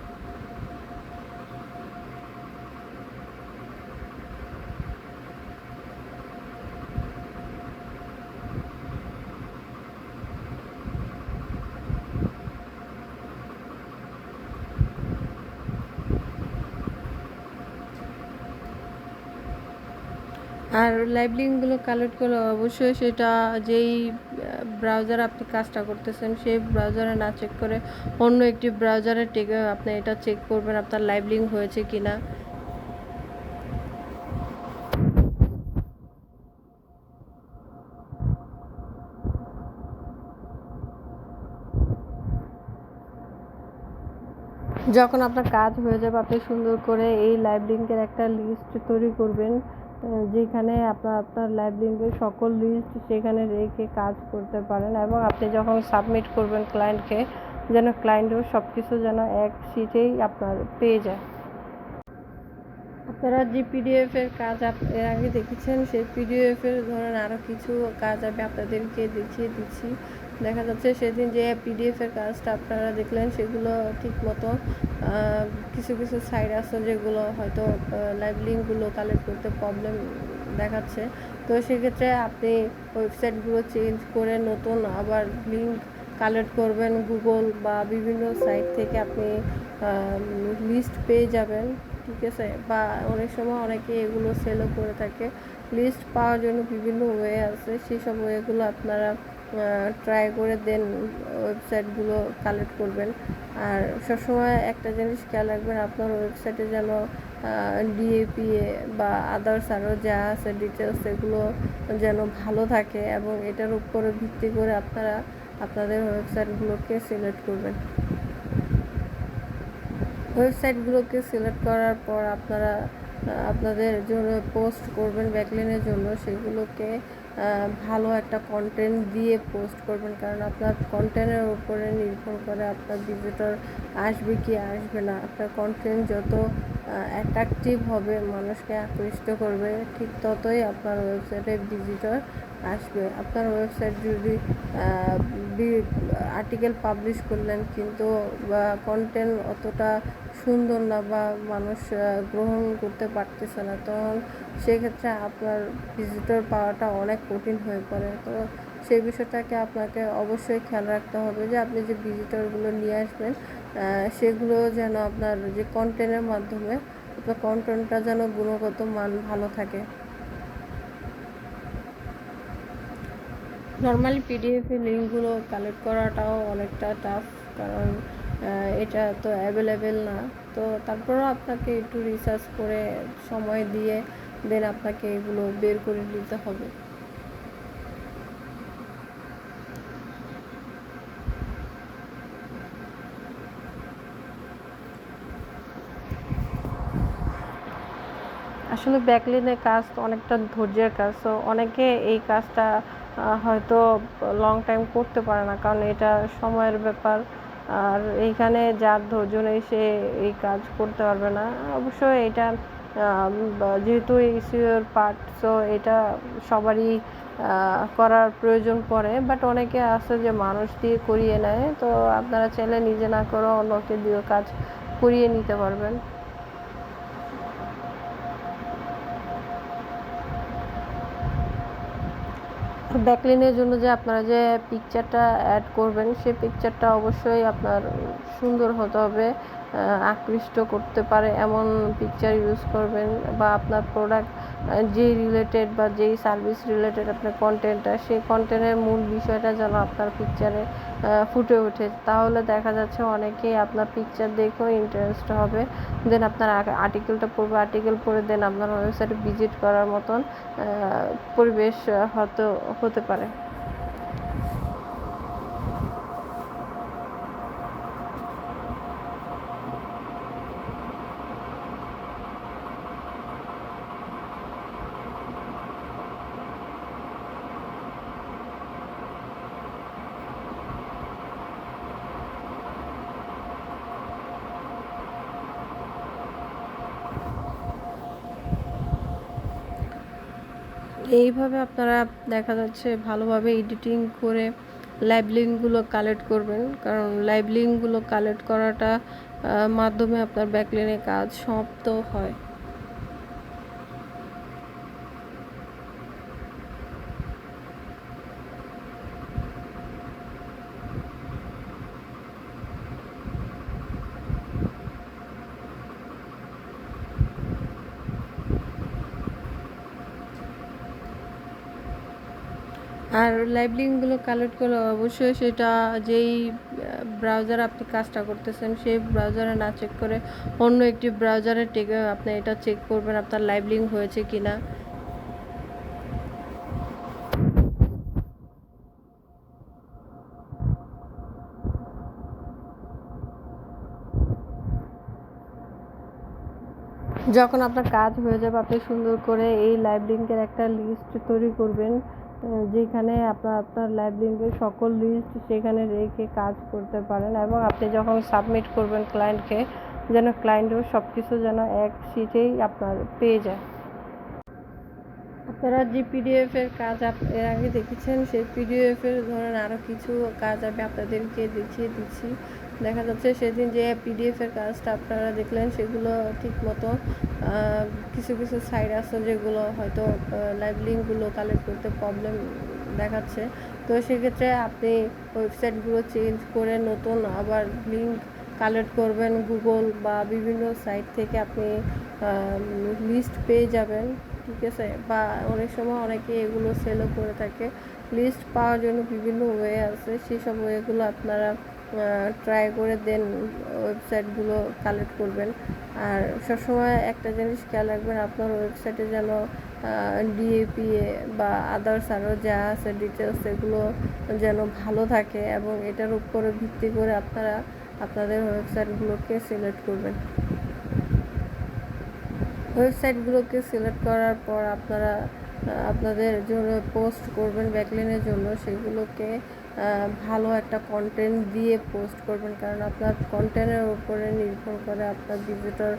S1: আর লাইভ লিঙ্কগুলো কালেক্ট করলে অবশ্যই সেটা যেই ব্রাউজারে আপনি কাজটা করতেছেন সেই ব্রাউজারে না চেক করে অন্য একটি ব্রাউজারে আপনি এটা চেক করবেন আপনার লাইভ লিঙ্ক হয়েছে কিনা। যখন আপনার কাজ হয়ে যাবে আপনি সুন্দর করে এই লাইভ লিঙ্কের একটা লিস্ট তৈরি করবেন, যেখানে আপনার লাইভ লিঙ্কের সকল লিস্ট সেখানে রেখে কাজ করতে পারেন, এবং আপনি যখন সাবমিট করবেন ক্লায়েন্টকে, যেন ক্লায়েন্টও সব কিছু যেন এক শিটেই আপনার পেয়ে যায়। আপনারা যে পিডিএফের কাজ এর আগে দেখেছেন, সেই পিডিএফের ধরেন আরও কিছু কাজ আমি আপনাদেরকে দেখিয়ে দিচ্ছি। দেখা যাচ্ছে সেদিন যে পিডিএফের কাজটা আপনারা দেখলেন, সেগুলো ঠিক মতো কিছু কিছু সাইট আছে যেগুলো হয়তো লাইভ লিঙ্কগুলো কালেক্ট করতে প্রবলেম দেখাচ্ছে। তো সেক্ষেত্রে আপনি ওয়েবসাইটগুলো চেঞ্জ করে নতুন আবার লিঙ্ক কালেক্ট করবেন গুগল বা বিভিন্ন সাইট থেকে, আপনি লিস্ট পেয়ে যাবেন, ঠিক আছে। বা অনেক সময় অনেকে এগুলো সেলও করে থাকে। লিস্ট পাওয়ার জন্য বিভিন্ন ওয়ে আছে, সেই সব ওয়েগুলো আপনারা ট্রাই করে দেন ওয়েবসাইটগুলো কালেক্ট করবেন। আর সবসময় একটা জিনিস খেয়াল রাখবেন, আপনার ওয়েবসাইটে যেন ডিএপিএ বা আদার্স আরও যা আছে ডিটেলস, এগুলো যেন ভালো থাকে, এবং এটার উপরে ভিত্তি করে আপনারা আপনাদের ওয়েবসাইটগুলোকে সিলেক্ট করবেন। ওয়েবসাইটগুলোকে সিলেক্ট করার পর আপনারা আপনাদের জন্য পোস্ট করবেন ব্যাকলিনের জন্য, সেগুলোকে ভালো একটা কন্টেন্ট দিয়ে পোস্ট করবেন, কারণ আপনার কন্টেন্টের উপরে নির্ভর করে আপনার ভিজিটর আসবে কি আসবে না। আপনার কন্টেন্ট যত অ্যাট্রাকটিভ হবে, মানুষকে আকৃষ্ট করবে, ঠিক ততই আপনার ওয়েবসাইটে ভিজিটর আসবে। আপনার ওয়েবসাইট যদি আর্টিকেল পাবলিশ করলেন কিন্তু কন্টেন্ট অতটা সুন্দর না বা মানুষ গ্রহণ করতে পারতেছে না, তখন সেক্ষেত্রে আপনার ভিজিটর পাওয়াটা অনেক কঠিন হয়ে পড়ে। তো সেই বিষয়টাকে আপনাকে অবশ্যই খেয়াল রাখতে হবে যে আপনি যে ভিজিটরগুলো নিয়ে আসবেন, সেগুলো যেন আপনার যে কন্টেন্টের মাধ্যমে আপনার কন্টেন্টটা যেন গুণগত মান ভালো থাকে। নর্মালি পিডিএফের লিঙ্কগুলো কালেক্ট করাটাও অনেকটা টাফ, কারণ এটা তো অ্যাভেলেবেল না। তো তারপরেও আপনাকে একটু রিসার্চ করে সময় দিয়ে দেন আপনাকে এগুলো বের করে নিতে হবে। আসলে ব্যাকলিনের কাজ তো অনেকটা ধৈর্যের কাজ, তো অনেকে এই কাজটা হয়তো লং টাইম করতে পারে না, কারণ এটা সময়ের ব্যাপার। আর এইখানে যার ধৈর্য নেই সে এই কাজ করতে পারবে না। অবশ্যই এটা যেহেতু এসইওর পার্ট, সো এটা সবারই করার প্রয়োজন পড়ে, বাট অনেকে আছে যে মানুষ দিয়ে করিয়ে নেয়। তো আপনারা চাইলে নিজে না করেও অন্যকে দিয়ে কাজ করিয়ে নিতে পারবেন। ব্যাকলিনের জন্য যে আপনারা যে পিকচারটা অ্যাড করবেন, সেই পিকচারটা অবশ্যই আপনার সুন্দর হতে হবে, আকৃষ্ট করতে পারে এমন পিকচার ইউজ করবেন, বা আপনার প্রোডাক্ট যেই রিলেটেড বা যেই সার্ভিস রিলেটেড আপনার কন্টেন্টটা, সেই কন্টেন্টের মূল বিষয়টা যেন আপনার পিকচারে ফুটে ওঠে। তাহলে দেখা যাচ্ছে অনেকেই আপনার পিকচার দেখেও ইন্টারেস্ট হবে, দেন আপনার আর্টিকেলটা পড়বে, আর্টিকেল পড়ে দেন আপনার ওয়েবসাইটে ভিজিট করার মতন পরিবেশ হয়তো হতে পারে। এইভাবে আপনারা দেখা যাচ্ছে ভালোভাবে এডিটিং করে লাইভ লিঙ্কগুলো কালেক্ট করবেন, কারণ লাইভ লিঙ্কগুলো কালেক্ট করাটা মাধ্যমে আপনার ব্যাকলিনের কাজ সমাপ্ত হয়। আর লাইভ লিঙ্কগুলো কালেক্ট করলে অবশ্যই সেটা যেই ব্রাউজারে আপনি কাজটা করতেছেন সেই ব্রাউজারে না চেক করে অন্য একটি ব্রাউজারে আপনি এটা চেক করবেন আপনার লাইভ লিঙ্ক হয়েছে কিনা। যখন আপনার কাজ হয়ে যাবে আপনি সুন্দর করে এই লাইভ লিঙ্কের একটা লিস্ট তৈরি করবেন, যেখানে আপনার লাইভ লিঙ্কের সকল লিস্ট সেখানে রেখে কাজ করতে পারেন, এবং আপনি যখন সাবমিট করবেন ক্লায়েন্টকে, যেন ক্লায়েন্টও সব কিছু যেন এক শিটেই আপনার পেয়ে যায়। আপনারা যে পিডিএফের কাজ এর আগে দেখেছেন, সেই পিডিএফের ধরেন আরও কিছু কাজ আমি আপনাদেরকে দেখিয়ে দিচ্ছি। দেখা যাচ্ছে সেদিন যে পিডিএফের কাজটা আপনারা দেখলেন, সেগুলো ঠিক মতো কিছু কিছু সাইট আছে যেগুলো হয়তো লাইভ লিঙ্কগুলো কালেক্ট করতে প্রবলেম দেখাচ্ছে। তো সেক্ষেত্রে আপনি ওয়েবসাইটগুলো চেঞ্জ করে নতুন আবার লিঙ্ক কালেক্ট করবেন গুগল বা বিভিন্ন সাইট থেকে, আপনি লিস্ট পেয়ে যাবেন, ঠিক আছে। বা অনেক সময় অনেকে এগুলো সেলও করে থাকে। লিস্ট পাওয়ার জন্য বিভিন্ন ওয়ে আছে, সেই সব ওয়েগুলো আপনারা ট্রাই করে দেন ওয়েবসাইটগুলো কালেক্ট করবেন। আর সবসময় একটা জিনিস খেয়াল রাখবেন, আপনার ওয়েবসাইটে যেন ডিএপিএ বা আদার্স আরও যা আছে ডিটেলস, এগুলো যেন ভালো থাকে, এবং এটার উপরে ভিত্তি করে আপনারা আপনাদের ওয়েবসাইটগুলোকে সিলেক্ট করবেন। ওয়েবসাইটগুলোকে সিলেক্ট করার পর আপনারা আপনাদের জন্য পোস্ট করবেন ব্যাকলিনের জন্য, সেগুলোকে ভালো একটা কন্টেন্ট দিয়ে পোস্ট করবেন, কারণ আপনার কন্টেন্টের উপরে নির্ভর করে আপনার ভিজিটর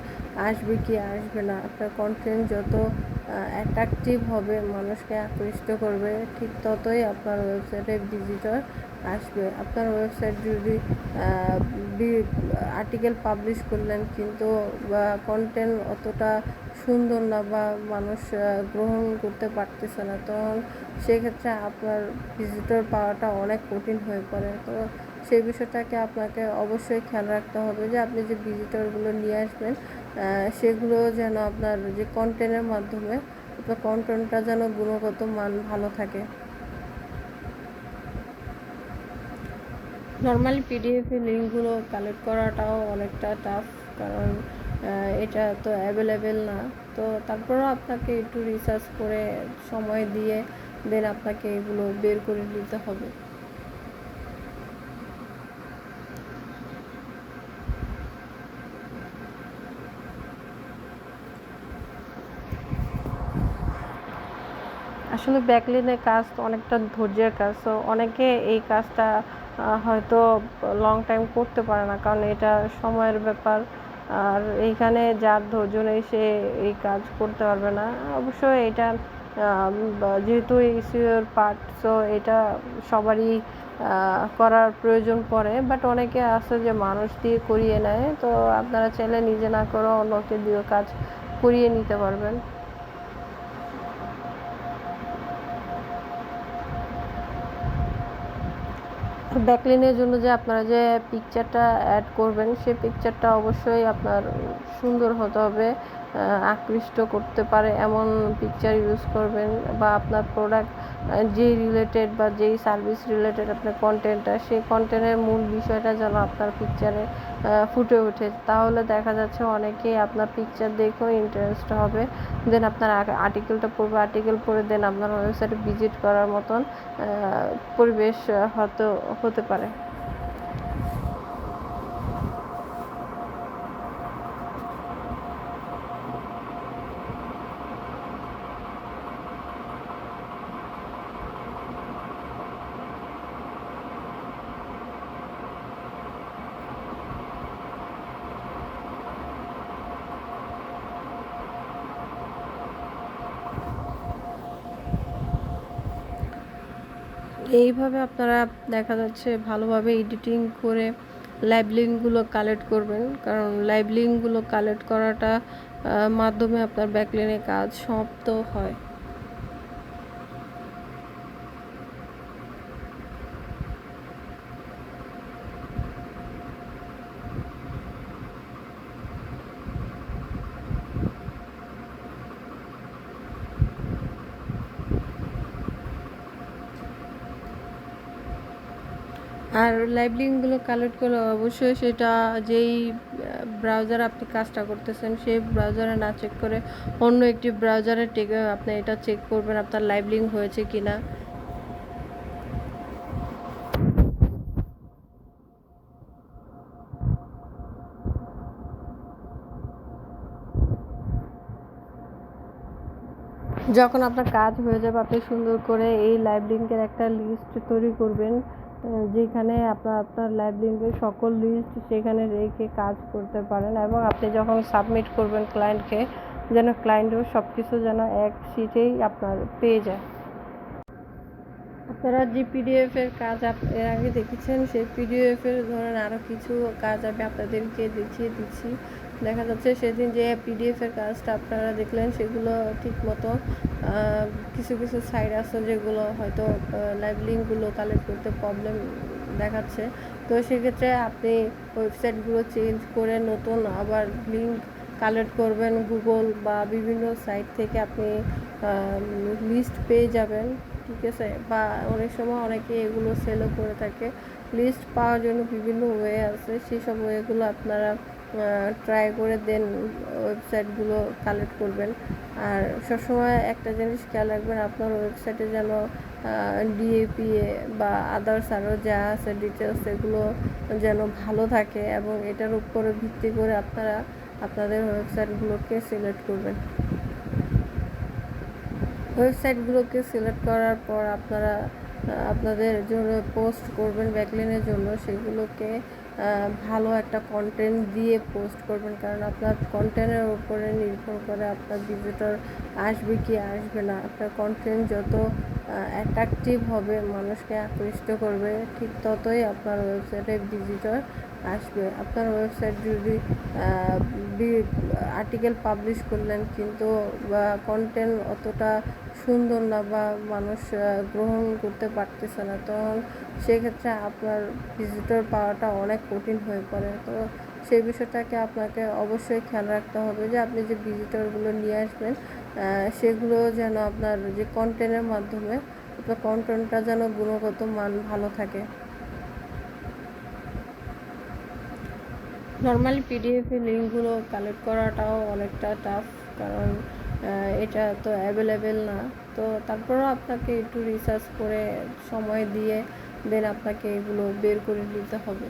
S1: আসবে কি আসবে না। আপনার কন্টেন্ট যত অ্যাট্রাকটিভ হবে, মানুষকে আকৃষ্ট করবে, ঠিক ততই আপনার ওয়েবসাইটে ভিজিটর আসবে। আপনার ওয়েবসাইট যদি আর্টিকেল পাবলিশ করলেন কিন্তু কন্টেন্ট অতটা সুন্দর না বা মানুষ গ্রহণ করতে পারতেছে না, তখন সেক্ষেত্রে আপনার ভিজিটর পাওয়াটা অনেক কঠিন হয়ে পড়ে। তো সেই বিষয়টাকে আপনাকে অবশ্যই খেয়াল রাখতে হবে যে আপনি যে ভিজিটরগুলো নিয়ে আসবেন, সেগুলো যেন আপনার যে কন্টেন্টের মাধ্যমে আপনার কন্টেন্টটা যেন গুণগত মান ভালো থাকে। নর্মালি পিডিএফের লিঙ্কগুলো কালেক্ট করাটাও অনেকটা টাফ, কারণ এটা তো অ্যাভেলেবেল না। তো তারপরেও আপনাকে একটু রিসার্চ করে সময় দিয়ে দেন আপনাকে এগুলো বের করে নিতে হবে। আসলে ব্যাকলিনের কাজ তো অনেকটা ধৈর্যের কাজ, তো অনেকে এই কাজটা হয়তো লং টাইম করতে পারে না, কারণ এটা সময়ের ব্যাপার। আর এইখানে যার ধৈর্য নেই সে এই কাজ করতে পারবে না। অবশ্যই এটা যেহেতু এসইওর পার্ট, সো এটা সবারই করার প্রয়োজন পড়ে, বাট অনেকে আছে যে মানুষ দিয়ে করিয়ে নেয়। তো আপনারা চাইলে নিজে না করেও অন্যকে দিয়ে কাজ করিয়ে নিতে পারবেন। ব্যাকলিনের জন্য যে আপনারা যে পিকচারটা অ্যাড করবেন, সেই পিকচারটা অবশ্যই আপনার সুন্দর হতে হবে, আকৃষ্ট করতে পারে এমন পিকচার ইউজ করবেন, বা আপনার প্রোডাক্ট যেই রিলেটেড বা যেই সার্ভিস রিলেটেড আপনার কন্টেন্টটা, সেই কন্টেন্টের মূল বিষয়টা যেন আপনার পিকচারে ফুটে ওঠে। তাহলে দেখা যাচ্ছে অনেকেই আপনার পিকচার দেখেও ইন্টারেস্ট হবে, দেন আপনার আর্টিকেলটা পড়বে, আর্টিকেল পড়ে দেন আপনার ওয়েবসাইটে ভিজিট করার মতন পরিবেশ হয়তো হতে পারে। এইভাবে আপনারা দেখা যাচ্ছে ভালোভাবে এডিটিং করে লাইভ লিঙ্কগুলো কালেক্ট করবেন, কারণ লাইভ লিঙ্কগুলো কালেক্ট করাটা মাধ্যমে আপনার ব্যাকলিনের কাজ সমাপ্ত হয়। আর লাইভ লিঙ্কগুলো কালেক্ট করলে অবশ্যই সেটা যেই ব্রাউজারে আপনি কাজটা করতেছেন সেই ব্রাউজারে না চেক করে অন্য একটি ব্রাউজারে আপনি এটা চেক করবেন আপনার লাইভ লিঙ্ক হয়েছে কিনা। যখন আপনার কাজ হয়ে যাবে আপনি সুন্দর করে এই লাইভ লিঙ্কের একটা লিস্ট তৈরি করবেন, যেখানে আপনার লাইভ লিঙ্কের সকল লিস্ট সেখানে রেখে কাজ করতে পারেন, এবং আপনি যখন সাবমিট করবেন ক্লায়েন্টকে, যেন ক্লায়েন্টও সব কিছু যেন এক শিটেই আপনার পেয়ে যায়। আপনারা যে পিডিএফের কাজ এর আগে দেখেছেন, সেই পিডিএফের ধরেন আরও কিছু কাজ আমি আপনাদেরকে দেখিয়ে দিচ্ছি। দেখা যাচ্ছে সেদিন যে পিডিএফের কাজটা আপনারা দেখলেন, সেগুলো ঠিক মতো কিছু কিছু সাইট আছে যেগুলো হয়তো লাইভ লিঙ্কগুলো কালেক্ট করতে প্রবলেম দেখাচ্ছে। তো সেক্ষেত্রে আপনি ওয়েবসাইটগুলো চেঞ্জ করে নতুন আবার লিঙ্ক কালেক্ট করবেন গুগল বা বিভিন্ন সাইট থেকে, আপনি লিস্ট পেয়ে যাবেন, ঠিক আছে। বা অনেক সময় অনেকে এগুলো সেলও করে থাকে। লিস্ট পাওয়ার জন্য বিভিন্ন ওয়ে আছে, সেই সব ওয়েগুলো আপনারা ট্রাই করে দেন ওয়েবসাইটগুলো কালেক্ট করবেন। আর সবসময় একটা জিনিস খেয়াল রাখবেন, আপনার ওয়েবসাইটে যেন ডিএপিএ বা আদার্স আরও যা আছে ডিটেলস, এগুলো যেন ভালো থাকে, এবং এটার উপরে ভিত্তি করে আপনারা আপনাদের ওয়েবসাইটগুলোকে সিলেক্ট করবেন। ওয়েবসাইটগুলোকে সিলেক্ট করার পর আপনারা আপনাদের জন্য পোস্ট করবেন ব্যাকলিনের জন্য, সেগুলোকে ভালো একটা কন্টেন্ট দিয়ে পোস্ট করবেন, কারণ আপনার কন্টেন্টের উপরে নির্ভর করে আপনার ভিজিটর আসবে কি আসবে না। আপনার কন্টেন্ট যত অ্যাট্রাকটিভ হবে, মানুষকে আকৃষ্ট করবে, ঠিক ততই আপনার ওয়েবসাইটে ভিজিটর আসবে। আপনার ওয়েবসাইট যদি আর্টিকেল পাবলিশ করলেন কিন্তু কন্টেন্ট অতটা সুন্দর না বা মানুষ গ্রহণ করতে পারতেছে না, তখন সেক্ষেত্রে আপনার ভিজিটর পাওয়াটা অনেক কঠিন হয়ে পড়ে। তো সেই বিষয়টাকে আপনাকে অবশ্যই খেয়াল রাখতে হবে যে আপনি যে ভিজিটরগুলো নিয়ে আসবেন, সেগুলো যেন আপনার যে কন্টেন্টের মাধ্যমে আপনার কন্টেন্টটা যেন গুণগত মান ভালো থাকে। নর্মালি পিডিএফের লিঙ্কগুলো কালেক্ট করাটাও অনেকটা টাফ, কারণ এটা তো অ্যাভেলেবেল না। তো তারপরেও আপনাকে একটু রিসার্চ করে সময় দিয়ে দেন আপনাকে এগুলো বের করে নিতে হবে।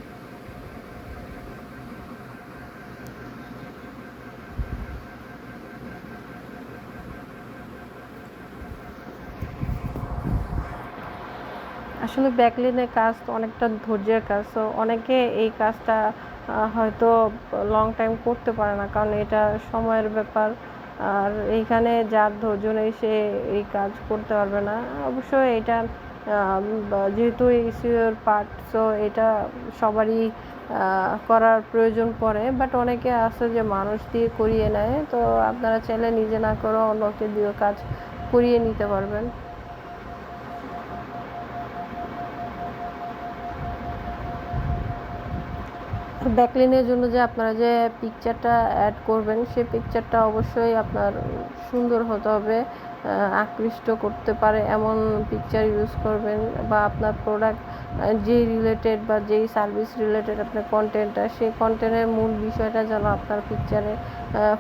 S1: আসলে ব্যাকলিনের কাজ তো অনেকটা ধৈর্যের কাজ, তো অনেকে এই কাজটা হয়তো লং টাইম করতে পারে না, কারণ এটা সময়ের ব্যাপার। আর এইখানে যার ধৈর্য নেই সে এই কাজ করতে পারবে না। অবশ্যই এটা যেহেতু এসইওর পার্ট, সো এটা সবারই করার প্রয়োজন পড়ে, বাট অনেকে আছে যে মানুষ দিয়ে করিয়ে নেয়। তো আপনারা চাইলে নিজে না করেও অন্যকে দিয়ে কাজ করিয়ে নিতে পারবেন। ব্যাকলিনের জন্য যে আপনারা যে পিকচারটা অ্যাড করবেন, সেই পিকচারটা অবশ্যই আপনার সুন্দর হতে হবে, আকৃষ্ট করতে পারে এমন পিকচার ইউজ করবেন, বা আপনার প্রোডাক্ট যেই রিলেটেড বা যেই সার্ভিস রিলেটেড আপনার কন্টেন্টটা, সেই কন্টেন্টের মূল বিষয়টা যেন আপনার পিকচারে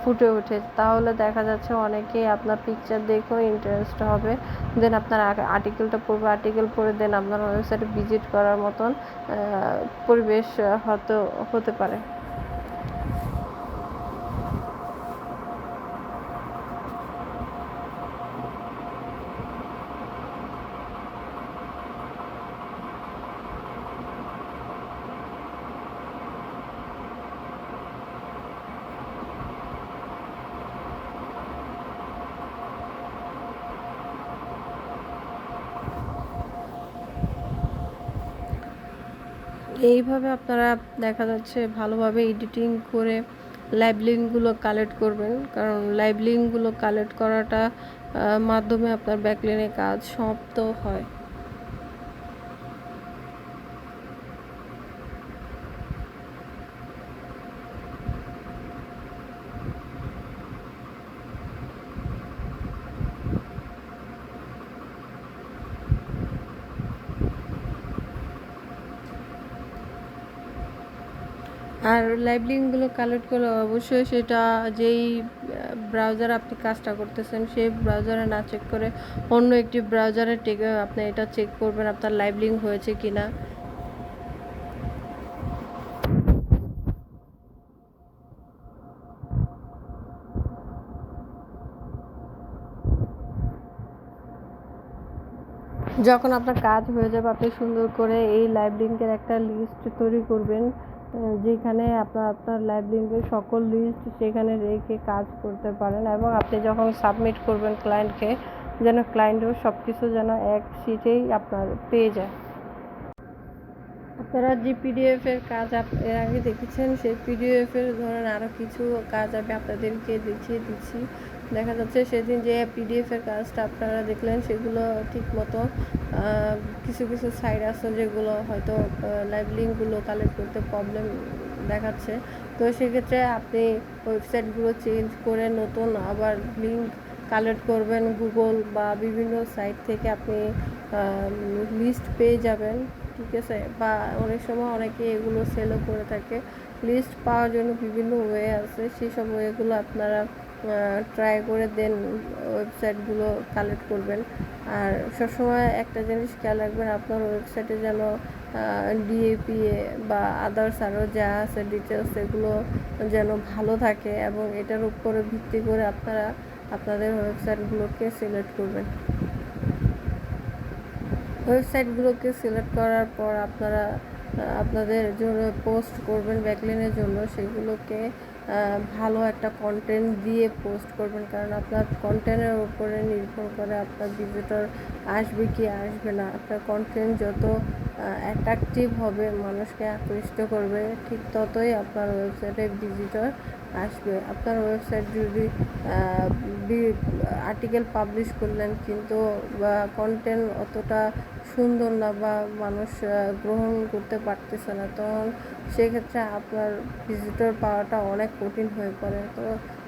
S1: ফুটে ওঠে। তাহলে দেখা যাচ্ছে অনেকেই আপনার পিকচার দেখেও ইন্টারেস্ট হবে, দেন আপনার আর্টিকেলটা পড়বে, আর্টিকেল পড়ে দেন আপনার ওয়েবসাইটে ভিজিট করার মতন পরিবেশ হয়তো হতে পারে। এইভাবে আপনারা দেখা যাচ্ছে ভালোভাবে এডিটিং করে লাইভ লিঙ্কগুলো কালেক্ট করবেন, কারণ লাইভ লিঙ্কগুলো কালেক্ট করাটা মাধ্যমে আপনার ব্যাকলিনের কাজ সমাপ্ত হয়। আর লাইভ লিঙ্কগুলো কালেক্ট করলে অবশ্যই সেটা যেই ব্রাউজারে আপনি কাজটা করতেছেন সেই ব্রাউজারে না চেক করে অন্য একটি ব্রাউজারে আপনি এটা চেক করবেন আপনার লাইভ লিঙ্ক হয়েছে কিনা। যখন আপনার কাজ হয়ে যাবে আপনি সুন্দর করে এই লাইভ লিঙ্কের একটা লিস্ট তৈরি করবেন, যেখানে আপনার লাইভ লিঙ্কের সকল লিস্ট সেখানে রেখে কাজ করতে পারেন, এবং আপনি যখন সাবমিট করবেন ক্লায়েন্টকে, যেন ক্লায়েন্টও সব কিছু যেন এক শিটেই আপনার পেয়ে যায়। আপনারা যে পিডিএফের কাজ এর আগে দেখেছেন, সেই পিডিএফের ধরেন আরও কিছু কাজ আমি আপনাদেরকে দেখিয়ে দিচ্ছি। দেখা যাচ্ছে সেদিন যে পিডিএফের কাজটা আপনারা দেখলেন, সেগুলো ঠিক মতো কিছু কিছু সাইট আছে যেগুলো হয়তো লাইভ লিঙ্কগুলো কালেক্ট করতে প্রবলেম দেখাচ্ছে। তো সেক্ষেত্রে আপনি ওয়েবসাইটগুলো চেঞ্জ করে নতুন আবার লিঙ্ক কালেক্ট করবেন গুগল বা বিভিন্ন সাইট থেকে, আপনি লিস্ট পেয়ে যাবেন, ঠিক আছে। বা অনেক সময় অনেকে এগুলো সেলও করে থাকে। লিস্ট পাওয়ার জন্য বিভিন্ন ওয়ে আছে, সেই সব ওয়েগুলো আপনারা ট্রাই করে দেন ওয়েবসাইটগুলো কালেক্ট করবেন। আর সবসময় একটা জিনিস খেয়াল রাখবেন, আপনার ওয়েবসাইটে যেন ডিএপিএ বা আদার্স আরও যা আছে ডিটেলস, এগুলো যেন ভালো থাকে, এবং এটার উপরে ভিত্তি করে আপনারা আপনাদের ওয়েবসাইটগুলোকে সিলেক্ট করবেন। ওয়েবসাইটগুলোকে সিলেক্ট করার পর আপনারা আপনাদের জন্য পোস্ট করবেন ব্যাকলিনের জন্য, সেগুলোকে ভালো একটা কন্টেন্ট দিয়ে পোস্ট করবেন, কারণ আপনার কন্টেন্টের উপরে নির্ভর করে আপনার ভিজিটর আসবে কি আসবে না। আপনার কন্টেন্ট যত অ্যাট্রাকটিভ হবে, মানুষকে আকৃষ্ট করবে, ঠিক ততই আপনার ওয়েবসাইটে ভিজিটর আসবে। আপনার ওয়েবসাইট যদি আর্টিকেল পাবলিশ করলেন কিন্তু কন্টেন্ট অতটা সুন্দর না বা মানুষ গ্রহণ করতে পারতেছে না, তখন সেক্ষেত্রে আপনার ভিজিটর পাওয়াটা অনেক কঠিন হয়ে পড়ে। তো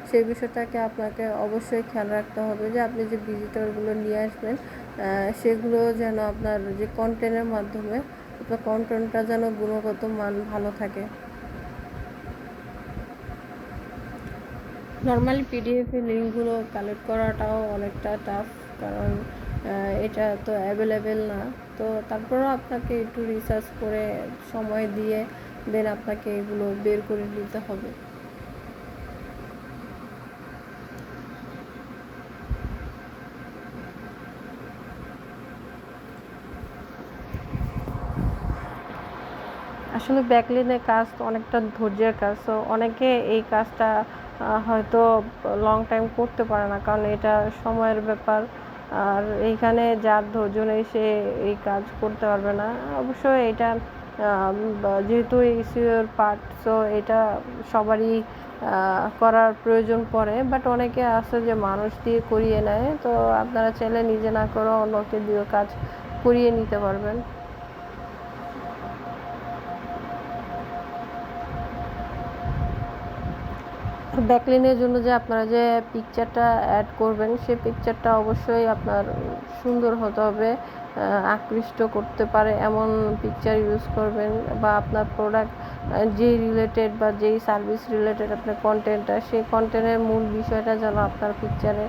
S1: সেই বিষয়টাকে আপনাকে অবশ্যই খেয়াল রাখতে হবে যে আপনি যে ভিজিটরগুলো নিয়ে আসবেন, সেগুলো যেন আপনার যে কন্টেন্টের মাধ্যমে আপনার কন্টেন্টটা যেন গুণগত মান ভালো থাকে। নর্মালি পিডিএফের লিঙ্কগুলো কালেক্ট করাটাও অনেকটা টাফ, কারণ এটা তো অ্যাভেলেবেল না। তো তারপরেও আপনাকে একটু রিসার্চ করে সময় দিয়ে দেন আপনাকে এগুলো বের করে নিতে হবে। আসলে ব্যাকলিনের কাজ তো অনেকটা ধৈর্যের কাজ, তো অনেকে এই কাজটা হয়তো লং টাইম করতে পারে না, কারণ এটা সময়ের ব্যাপার। আর এইখানে যার ধৈর্য নেই সে এই কাজ করতে পারবে না। অবশ্যই এটা যেহেতু এসইওর পার্ট, সো এটা সবারই করার প্রয়োজন পড়ে, বাট অনেকে আছে যে মানুষ দিয়ে করিয়ে নেয়। তো আপনারা চাইলে নিজে না করেও অন্যকে দিয়ে কাজ করিয়ে নিতে পারবেন। ব্যাকলিনের জন্য যে আপনারা যে পিকচারটা অ্যাড করবেন, সেই পিকচারটা অবশ্যই আপনার সুন্দর হতে হবে, আকৃষ্ট করতে পারে এমন পিকচার ইউজ করবেন, বা আপনার প্রোডাক্ট যেই রিলেটেড বা যেই সার্ভিস রিলেটেড আপনার কন্টেন্টটা, সেই কন্টেন্টের মূল বিষয়টা যেন আপনার পিকচারে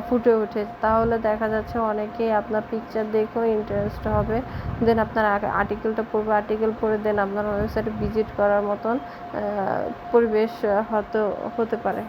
S1: ফুটে ওঠে। তাহলে দেখা যাচ্ছে অনেকেই আপনার পিকচার দেখেও ইন্টারেস্ট হবে, দেন আপনার আর্টিকেলটা পড়বে, আর্টিকেল পড়ে দেন আপনার ওয়েবসাইটে ভিজিট করার মতন পরিবেশ হয়তো হতে পারে।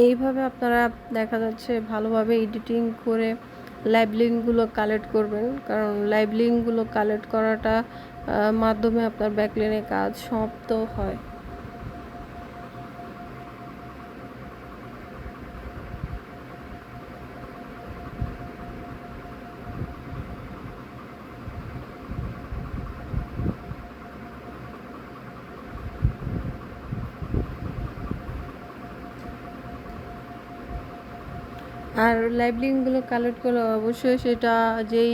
S1: এইভাবে আপনারা দেখা যাচ্ছে ভালোভাবে এডিটিং করে লাইভ লিঙ্কগুলো কালেক্ট করবেন, কারণ লাইভ লিঙ্কগুলো কালেক্ট করাটা মাধ্যমে আপনার ব্যাকলিনের কাজ সমাপ্ত হয়। আর লাইভ লিঙ্কগুলো কালেক্ট করলে অবশ্যই সেটা যেই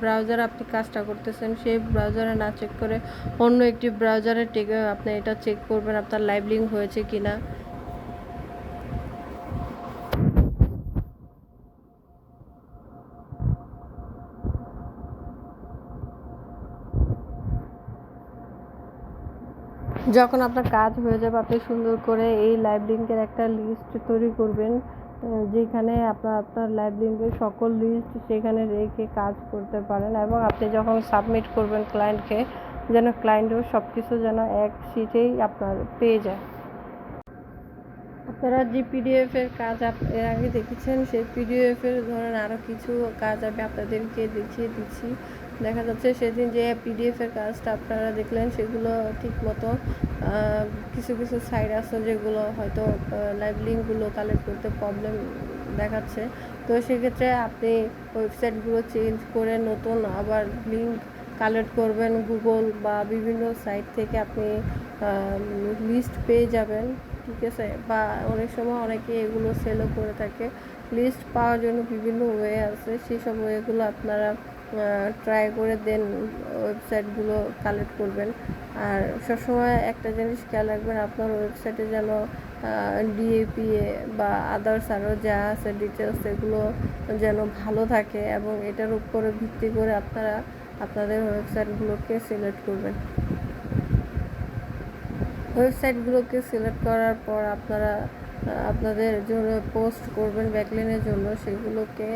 S1: ব্রাউজারে আপনি কাজটা করতেছেন সেই ব্রাউজারে না চেক করে অন্য একটি ব্রাউজারে আপনি এটা চেক করবেন আপনার লাইভ লিঙ্ক হয়েছে কিনা। যখন আপনার কাজ হয়ে যাবে আপনি সুন্দর করে এই লাইভ লিঙ্কের একটা লিস্ট তৈরি করবেন, যেখানে আপনার লাইভ লিঙ্কের সকল লিস্ট সেখানে রেখে কাজ করতে পারেন, এবং আপনি যখন সাবমিট করবেন ক্লায়েন্টকে, যেন ক্লায়েন্টও সব কিছু যেন এক শিটেই আপনার পেয়ে যায়। আপনারা যে পিডিএফের কাজ এর আগে দেখেছেন, সেই পিডিএফের ধরেন আরও কিছু কাজ আমি আপনাদেরকে দেখিয়ে দিচ্ছি। দেখা যাচ্ছে সেদিন যে পিডিএফের কাজটা আপনারা দেখলেন, সেগুলো ঠিক মতো কিছু কিছু সাইট আছে যেগুলো হয়তো লাইভ লিঙ্কগুলো কালেক্ট করতে প্রবলেম দেখাচ্ছে। তো সেক্ষেত্রে আপনি ওয়েবসাইটগুলো চেঞ্জ করে নতুন আবার লিঙ্ক কালেক্ট করবেন গুগল বা বিভিন্ন সাইট থেকে, আপনি লিস্ট পেয়ে যাবেন, ঠিক আছে। বা অনেক সময় অনেকে এগুলো সেলও করে থাকে। লিস্ট পাওয়ার জন্য বিভিন্ন ওয়ে আছে, সেই সব ওয়েগুলো আপনারা ট্রাই করে দেন ওয়েবসাইটগুলো কালেক্ট করবেন। আর সবসময় একটা জিনিস খেয়াল রাখবেন, আপনার ওয়েবসাইটে যেন ডিএপিএ বা আদার্স আরও যা আছে ডিটেলস, এগুলো যেন ভালো থাকে, এবং এটার উপরে ভিত্তি করে আপনারা আপনাদের ওয়েবসাইটগুলোকে সিলেক্ট করবেন। ওয়েবসাইটগুলোকে সিলেক্ট করার পর আপনারা আপনাদের জন্য পোস্ট করবেন ব্যাকলিনের জন্য, সেগুলোকে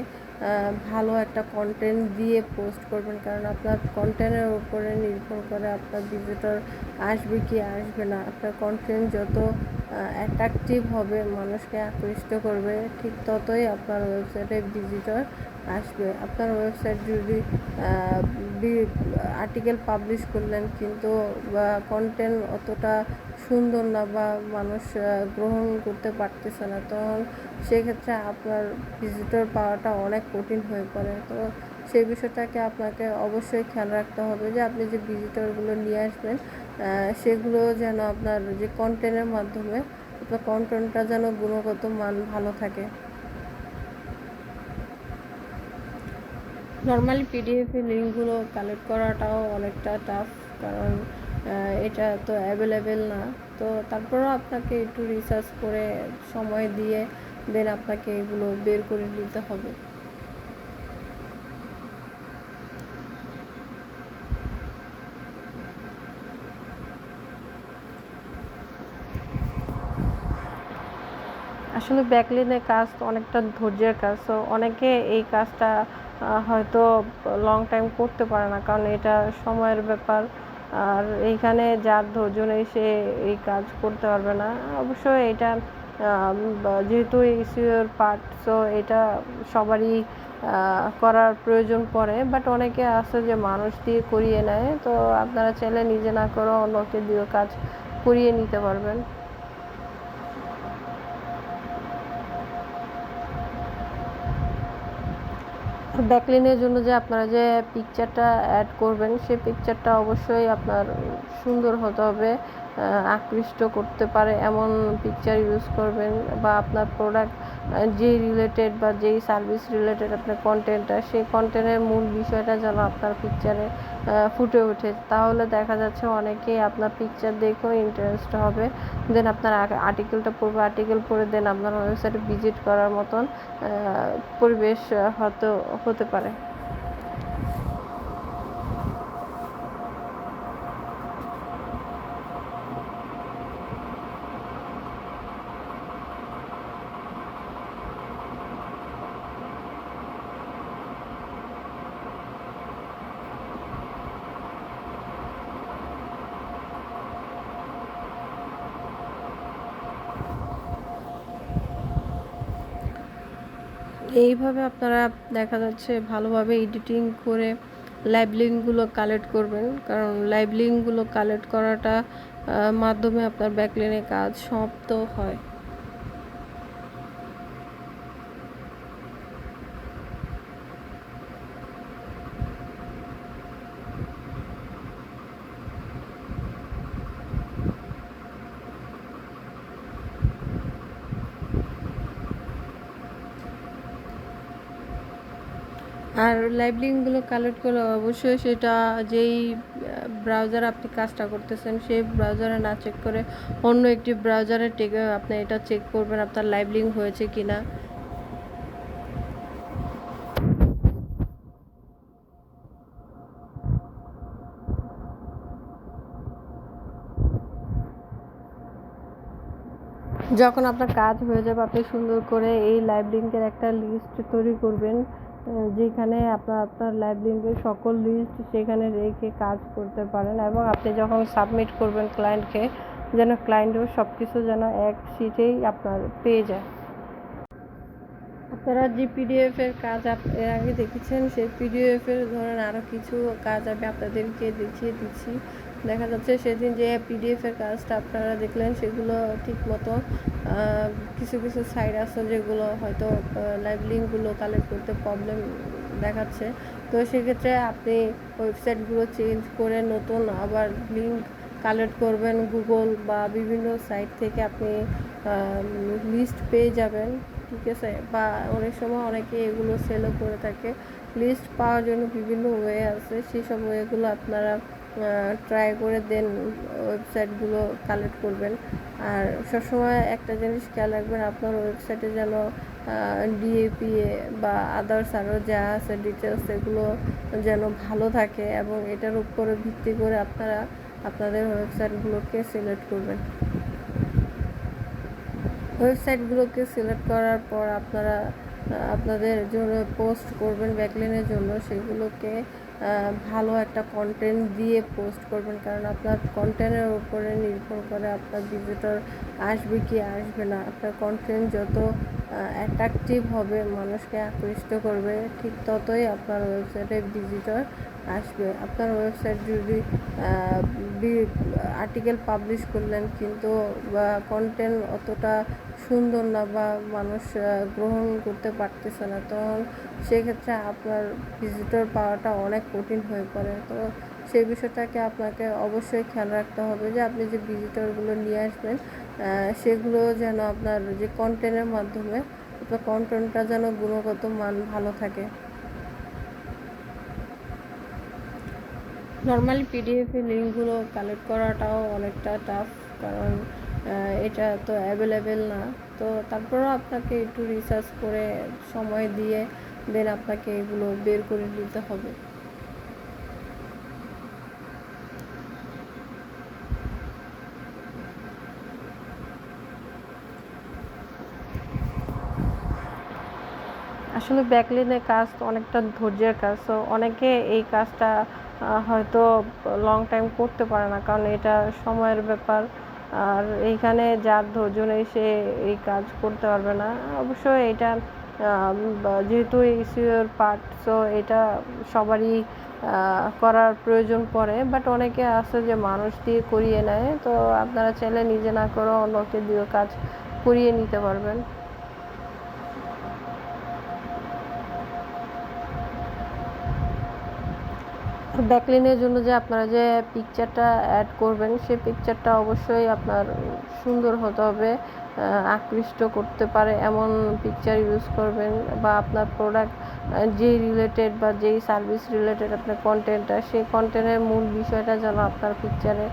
S1: ভালো একটা কন্টেন্ট দিয়ে পোস্ট করবেন, কারণ আপনার কন্টেন্টের উপরে নির্ভর করে আপনার ভিজিটর আসবে কি আসবে না। আপনার কন্টেন্ট যত অ্যাট্রাকটিভ হবে, মানুষকে আকৃষ্ট করবে, ঠিক ততই আপনার ওয়েবসাইটে ভিজিটর আসবে। আপনার ওয়েবসাইট যদি আর্টিকেল পাবলিশ করলেন কিন্তু কন্টেন্ট অতটা সুন্দর না বা মানুষ গ্রহণ করতে পারতেছে না, তখন সেক্ষেত্রে আপনার ভিজিটর পাওয়াটা অনেক কঠিন হয়ে পড়ে। তো সেই বিষয়টাকে আপনাকে অবশ্যই খেয়াল রাখতে হবে যে আপনি যে ভিজিটরগুলো নিয়ে আসবেন, সেগুলো যেন আপনার যে কন্টেন্টের মাধ্যমে আপনার কন্টেন্টটা যেন গুণগত মান ভালো থাকে। নর্মালি পিডিএফের লিঙ্কগুলো কালেক্ট করাটাও অনেকটা টাফ, কারণ এটা তো অ্যাভেলেবেল না। তো তারপরেও আপনাকে একটু রিসার্চ করে সময় দিয়ে দেন আপনাকে এগুলো বের করে নিতে হবে। আসলে ব্যাকলিনের কাজ তো অনেকটা ধৈর্যের কাজ, তো অনেকে এই কাজটা হয়তো লং টাইম করতে পারে না, কারণ এটা সময়ের ব্যাপার। আর এইখানে যার ধৈর্য নেই সে এই কাজ করতে পারবে না। অবশ্যই এটা যেহেতু এসইওর পার্ট, সো এটা সবারই করার প্রয়োজন পড়ে, বাট অনেকে আছে যে মানুষ দিয়ে করিয়ে নেয়। তো আপনারা চাইলে নিজে না করেও অন্যকে দিয়ে কাজ করিয়ে নিতে পারবেন। ব্যাকলিনের জন্য যে আপনারা যে পিকচারটা অ্যাড করবেন, সেই পিকচারটা অবশ্যই আপনার সুন্দর হতে হবে, আকৃষ্ট করতে পারে এমন পিকচার ইউজ করবেন, বা আপনার প্রোডাক্ট যেই রিলেটেড বা যেই সার্ভিস রিলেটেড আপনার কন্টেন্টটা, সেই কন্টেন্টের মূল বিষয়টা যেন আপনার পিকচারে ফুটে ওঠে। তাহলে দেখা যাচ্ছে অনেকেই আপনার পিকচার দেখেও ইন্টারেস্ট হবে, দেন আপনার আর্টিকেলটা পড়বে, আর্টিকেল পড়ে দেন আপনার ওয়েবসাইটে ভিজিট করার মতন পরিবেশ হয়তো হতে পারে। এইভাবে আপনারা দেখা যাচ্ছে ভালোভাবে এডিটিং করে লাইভ লিঙ্কগুলো কালেক্ট করবেন, কারণ লাইভ লিঙ্কগুলো কালেক্ট করাটা মাধ্যমে আপনার ব্যাকলিনের কাজ সমাপ্ত হয়। আর লাইভ লিঙ্কগুলো কালেক্ট করলে অবশ্যই সেটা যেই ব্রাউজারে আপনি কাজটা করতেছেন সেই ব্রাউজারে না চেক করে অন্য একটি ব্রাউজারে আপনি এটা চেক করবেন আপনার লাইভ লিঙ্ক হয়েছে কিনা। যখন আপনার কাজ হয়ে যাবে আপনি সুন্দর করে এই লাইভ লিঙ্কের একটা লিস্ট তৈরি করবেন, যেখানে আপনার লাইভ লিঙ্কের সকল লিস্ট সেখানে রেখে কাজ করতে পারেন, এবং আপনি যখন সাবমিট করবেন ক্লায়েন্টকে, যেন ক্লায়েন্টও সব কিছু যেন এক শিটেই আপনার পেয়ে যায়। আপনারা যে পিডিএফের কাজ এর আগে দেখেছেন, সেই পিডিএফের ধরেন আরও কিছু কাজ আমি আপনাদেরকে দেখিয়ে দিচ্ছি। দেখা যাচ্ছে সেদিন যে পিডিএফের কাজটা আপনারা দেখলেন, সেগুলো ঠিক মতো কিছু কিছু সাইট আছে যেগুলো হয়তো লাইভ লিঙ্কগুলো কালেক্ট করতে প্রবলেম দেখাচ্ছে। তো সেক্ষেত্রে আপনি ওয়েবসাইটগুলো চেঞ্জ করে নতুন আবার লিঙ্ক কালেক্ট করবেন গুগল বা বিভিন্ন সাইট থেকে, আপনি লিস্ট পেয়ে যাবেন, ঠিক আছে। বা অনেক সময় অনেকে এগুলো সেলও করে থাকে। লিস্ট পাওয়ার জন্য বিভিন্ন ওয়ে আছে, সেই সব ওয়েগুলো আপনারা ট্রাই করে দেন ওয়েবসাইটগুলো কালেক্ট করবেন। আর সবসময় একটা জিনিস খেয়াল রাখবেন, আপনার ওয়েবসাইটে যেন ডিএপিএ বা আদার্স আরও যা আছে ডিটেলস, এগুলো যেন ভালো থাকে, এবং এটার উপরে ভিত্তি করে আপনারা আপনাদের ওয়েবসাইটগুলোকে সিলেক্ট করবেন। ওয়েবসাইটগুলোকে সিলেক্ট করার পর আপনারা আপনাদের জন্য পোস্ট করবেন ব্যাকলিনের জন্য, সেগুলোকে ভালো একটা কন্টেন্ট দিয়ে পোস্ট করবেন, কারণ আপনার কন্টেন্টের উপরে নির্ভর করে আপনার ভিজিটর আসবে কি আসবে না। আপনার কন্টেন্ট যত অ্যাট্রাকটিভ হবে, মানুষকে আকৃষ্ট করবে, ঠিক ততই আপনার ওয়েবসাইটে ভিজিটর আসবে। আপনার ওয়েবসাইট যদি আর্টিকেল পাবলিশ করলেন কিন্তু কন্টেন্ট অতটা সুন্দর না বা মানুষ গ্রহণ করতে পারতেছে না, তখন সেক্ষেত্রে আপনার ভিজিটর পাওয়াটা অনেক কঠিন হয়ে পড়ে। তো সেই বিষয়টাকে আপনাকে অবশ্যই খেয়াল রাখতে হবে যে আপনি যে ভিজিটরগুলো নিয়ে আসবেন, সেগুলো যেন আপনার যে কন্টেন্টের মাধ্যমে আপনার কন্টেন্টটা যেন গুণগত মান ভালো থাকে। নর্মালি পিডিএফের লিঙ্কগুলো কালেক্ট করাটাও অনেকটা টাফ, কারণ এটা তো অ্যাভেলেবেল না। তো তারপরেও আপনাকে একটু রিসার্চ করে সময় দিয়ে দেন আপনাকে এগুলো বের করে নিতে হবে। আসলে ব্যাকলিনের কাজ তো অনেকটা ধৈর্যের কাজ, তো অনেকে এই কাজটা হয়তো লং টাইম করতে পারে না, কারণ এটা সময়ের ব্যাপার। আর এইখানে যার ধৈর্য নেই সে এই কাজ করতে পারবে না। অবশ্যই এটা যেহেতু এসইওর পার্ট, সো এটা সবারই করার প্রয়োজন পড়ে, বাট অনেকে আছে যে মানুষ দিয়ে করিয়ে নেয়। তো আপনারা চাইলে নিজে না করেও অন্যকে দিয়ে কাজ করিয়ে নিতে পারবেন। ব্যাকলিনের জন্য যে আপনারা যে পিকচারটা অ্যাড করবেন, সেই পিকচারটা অবশ্যই আপনার সুন্দর হতে হবে, আকৃষ্ট করতে পারে এমন পিকচার ইউজ করবেন, বা আপনার প্রোডাক্ট যেই রিলেটেড বা যেই সার্ভিস রিলেটেড আপনার কন্টেন্টটা, সেই কন্টেন্টের মূল বিষয়টা যেন আপনার পিকচারে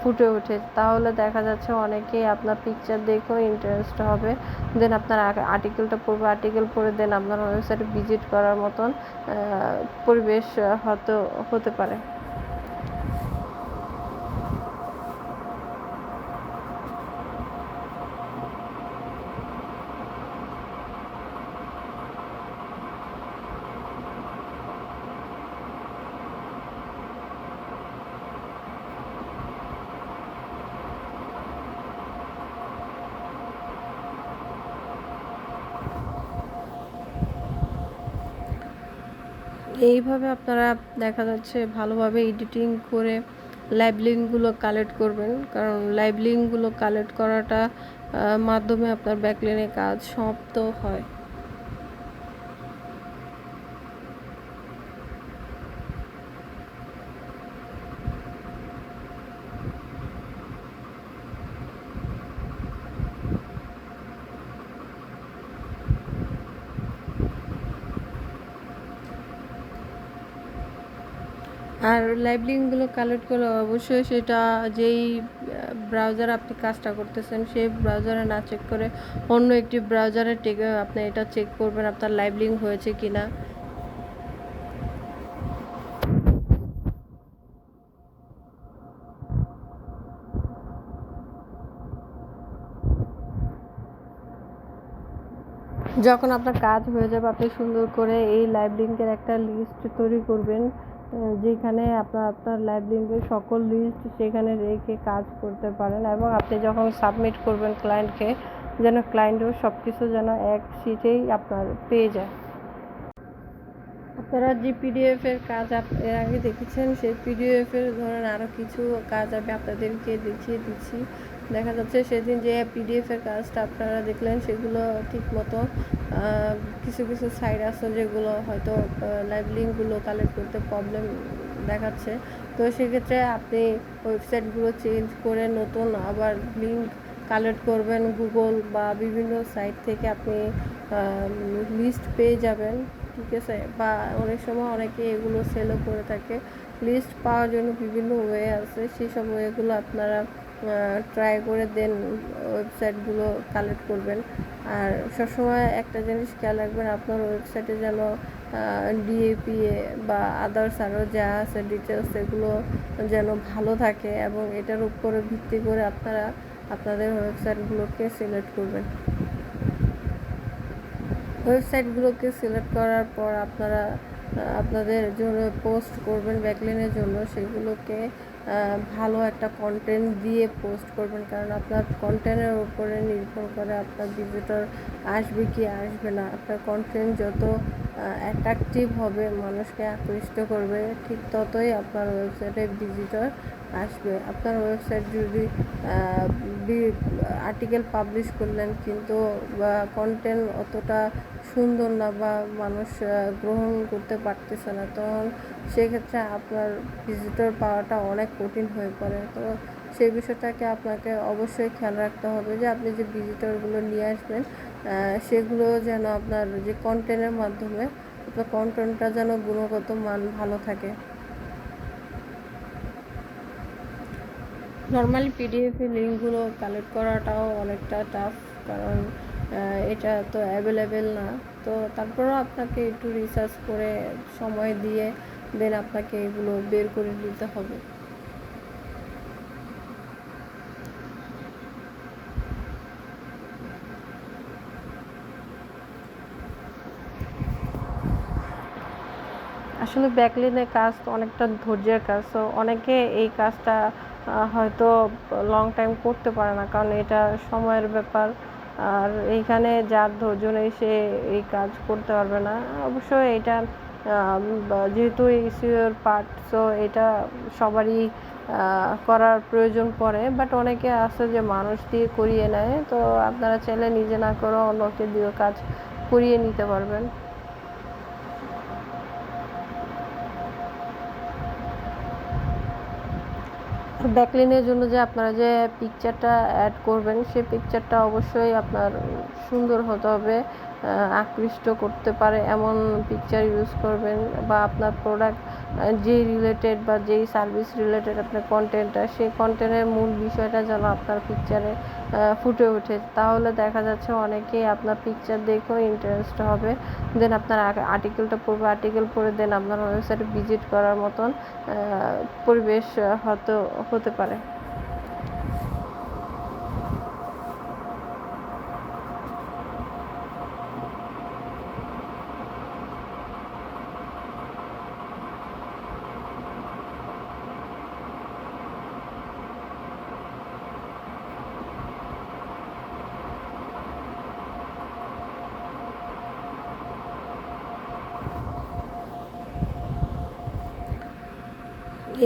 S1: ফুটে ওঠে। তাহলে দেখা যাচ্ছে অনেকেই আপনার পিকচার দেখেও ইন্টারেস্ট হবে, দেন আপনার আর্টিকেলটা পড়বে, আর্টিকেল পড়ে দেন আপনার ওয়েবসাইটে ভিজিট করার মতন পরিবেশ হয়তো হতে পারে। এইভাবে আপনারা দেখা যাচ্ছে ভালোভাবে এডিটিং করে লাইভ লিঙ্কগুলো কালেক্ট করবেন, কারণ লাইভ লিঙ্কগুলো কালেক্ট করাটা মাধ্যমে আপনার ব্যাকলিনের কাজ সমাপ্ত হয়। আর লাইভ লিঙ্কগুলো কালেক্ট করলে অবশ্যই সেটা যেই ব্রাউজারে আপনি কাজটা করতেছেন সেই ব্রাউজারে না চেক করে অন্য একটি ব্রাউজারে আপনি এটা চেক করবেন আপনার লাইভ লিঙ্ক হয়েছে কিনা। যখন আপনার কাজ হয়ে যাবে আপনি সুন্দর করে এই লাইভ লিঙ্কের একটা লিস্ট তৈরি করবেন, যেখানে আপনার লাইভ লিঙ্কের সকল লিস্ট সেখানে রেখে কাজ করতে পারেন, এবং আপনি যখন সাবমিট করবেন ক্লায়েন্টকে, যেন ক্লায়েন্টও সব কিছু যেন এক শিটেই আপনার পেয়ে যায়। আপনারা যে পিডিএফের কাজ এর আগে দেখেছেন, সেই পিডিএফের ধরেন আরও কিছু কাজ আমি আপনাদেরকে দেখিয়ে দিচ্ছি। দেখা যাচ্ছে সেদিন যে পিডিএফের কাজটা আপনারা দেখলেন, সেগুলো ঠিক মতো কিছু কিছু সাইট আছে যেগুলো হয়তো লাইভ লিঙ্কগুলো কালেক্ট করতে প্রবলেম দেখাচ্ছে। তো সেক্ষেত্রে আপনি ওয়েবসাইটগুলো চেঞ্জ করে নতুন আবার লিঙ্ক কালেক্ট করবেন গুগল বা বিভিন্ন সাইট থেকে, আপনি লিস্ট পেয়ে যাবেন, ঠিক আছে। বা অনেক সময় অনেকে এগুলো সেলও করে থাকে। লিস্ট পাওয়ার জন্য বিভিন্ন ওয়ে আছে, সেই সব ওয়েগুলো আপনারা ট্রাই করে দেন ওয়েবসাইটগুলো কালেক্ট করবেন। আর সবসময় একটা জিনিস খেয়াল রাখবেন, আপনার ওয়েবসাইটে যেন ডিএপিএ বা আদার্স আরও যা আছে ডিটেলস, এগুলো যেন ভালো থাকে, এবং এটার উপরে ভিত্তি করে আপনারা আপনাদের ওয়েবসাইটগুলোকে সিলেক্ট করবেন। ওয়েবসাইটগুলোকে সিলেক্ট করার পর আপনারা আপনাদের জন্য পোস্ট করবেন ব্যাকলিনের জন্য, সেগুলোকে ভালো একটা কন্টেন্ট দিয়ে পোস্ট করবেন, কারণ আপনার কন্টেন্টের উপরে নির্ভর করে আপনার ভিজিটর আসবে কি আসবে না। আপনার কন্টেন্ট যত অ্যাট্রাকটিভ হবে, মানুষকে আকৃষ্ট করবে, ঠিক ততই আপনার ওয়েবসাইটে ভিজিটর আসবে। আপনার ওয়েবসাইট যদি আর্টিকেল পাবলিশ করলেন কিন্তু কন্টেন্ট অতটা সুন্দর না বা মানুষ গ্রহণ করতে পারতেছে না, তখন সেক্ষেত্রে আপনার ভিজিটর পাওয়াটা অনেক কঠিন হয়ে পড়ে। তো সেই বিষয়টাকে আপনাকে অবশ্যই খেয়াল রাখতে হবে যে আপনি যে ভিজিটরগুলো নিয়ে আসবেন, সেগুলো যেন আপনার যে কন্টেন্টের মাধ্যমে আপনার কন্টেন্টটা যেন গুণগত মান ভালো থাকে। নর্মালি পিডিএফের লিঙ্কগুলো কালেক্ট করাটাও অনেকটা টাফ, কারণ এটা তো অ্যাভেলেবেল না। তো তারপরেও আপনাকে একটু রিসার্চ করে সময় দিয়ে দেন আপনাকে এগুলো বের করে নিতে হবে। আসলে ব্যাকলিনের কাজ তো অনেকটা ধৈর্যের কাজ, তো অনেকে এই কাজটা হয়তো লং টাইম করতে পারে না, কারণ এটা সময়ের ব্যাপার। আর এইখানে যার ধৈর্য নেই সে এই কাজ করতে পারবে না। অবশ্যই এটা যেহেতু এসইওর পার্ট, সো এটা সবারই করার প্রয়োজন পড়ে, বাট অনেকে আছে যে মানুষ দিয়ে করিয়ে নেয়। তো আপনারা চাইলে নিজে না করেও অন্যকে দিয়ে কাজ করিয়ে নিতে পারবেন। ব্যাকলিনের জন্য যে আপনারা যে পিকচারটা অ্যাড করবেন, সেই পিকচারটা অবশ্যই আপনার সুন্দর হতে হবে, আকৃষ্ট করতে পারে এমন পিকচার ইউজ করবেন, বা আপনার প্রোডাক্ট যেই রিলেটেড বা যেই সার্ভিস রিলেটেড আপনার কন্টেন্টটা, সেই কন্টেন্টের মূল বিষয়টা যেন আপনার পিকচারে ফুটে ওঠে। তাহলে দেখা যাচ্ছে অনেকেই আপনার পিকচার দেখেও ইন্টারেস্ট হবে, দেন আপনার আর্টিকেলটা পড়বে, আর্টিকেল পড়ে দেন আপনার ওয়েবসাইটে ভিজিট করার মতন পরিবেশ হয়তো হতে পারে।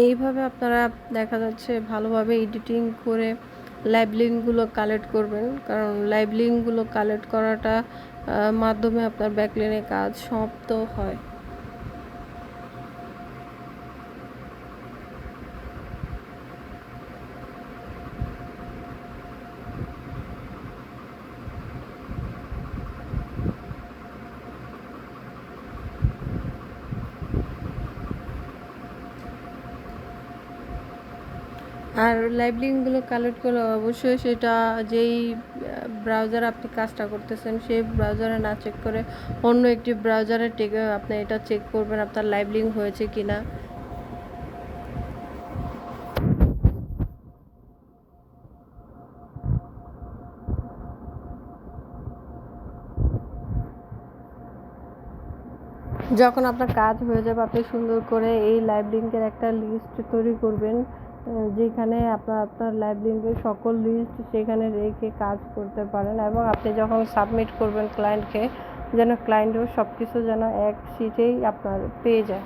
S1: এইভাবে আপনারা দেখা যাচ্ছে ভালোভাবে এডিটিং করে লাইভ লিঙ্কগুলো কালেক্ট করবেন, কারণ লাইভ লিঙ্কগুলো কালেক্ট করাটা মাধ্যমে আপনার ব্যাকলিনের কাজ সমাপ্ত হয়। আর লাইভ লিঙ্কগুলো কালেক্ট করলে অবশ্যই সেটা যেই ব্রাউজারে আপনি কাজটা করতেছেন সেই ব্রাউজারে না চেক করে অন্য একটি ব্রাউজারে আপনি এটা চেক করবেন আপনার লাইভ লিঙ্ক হয়েছে কিনা। যখন আপনার কাজ হয়ে যাবে আপনি সুন্দর করে এই লাইভ লিঙ্কের একটা লিস্ট তৈরি করবেন, যেখানে আপনার লাইভ লিঙ্কের সকল লিস্ট সেখানে রেখে কাজ করতে পারেন, এবং আপনি যখন সাবমিট করবেন ক্লায়েন্টকে, যেন ক্লায়েন্টও সব কিছু যেন এক শিটেই আপনার পেয়ে যায়।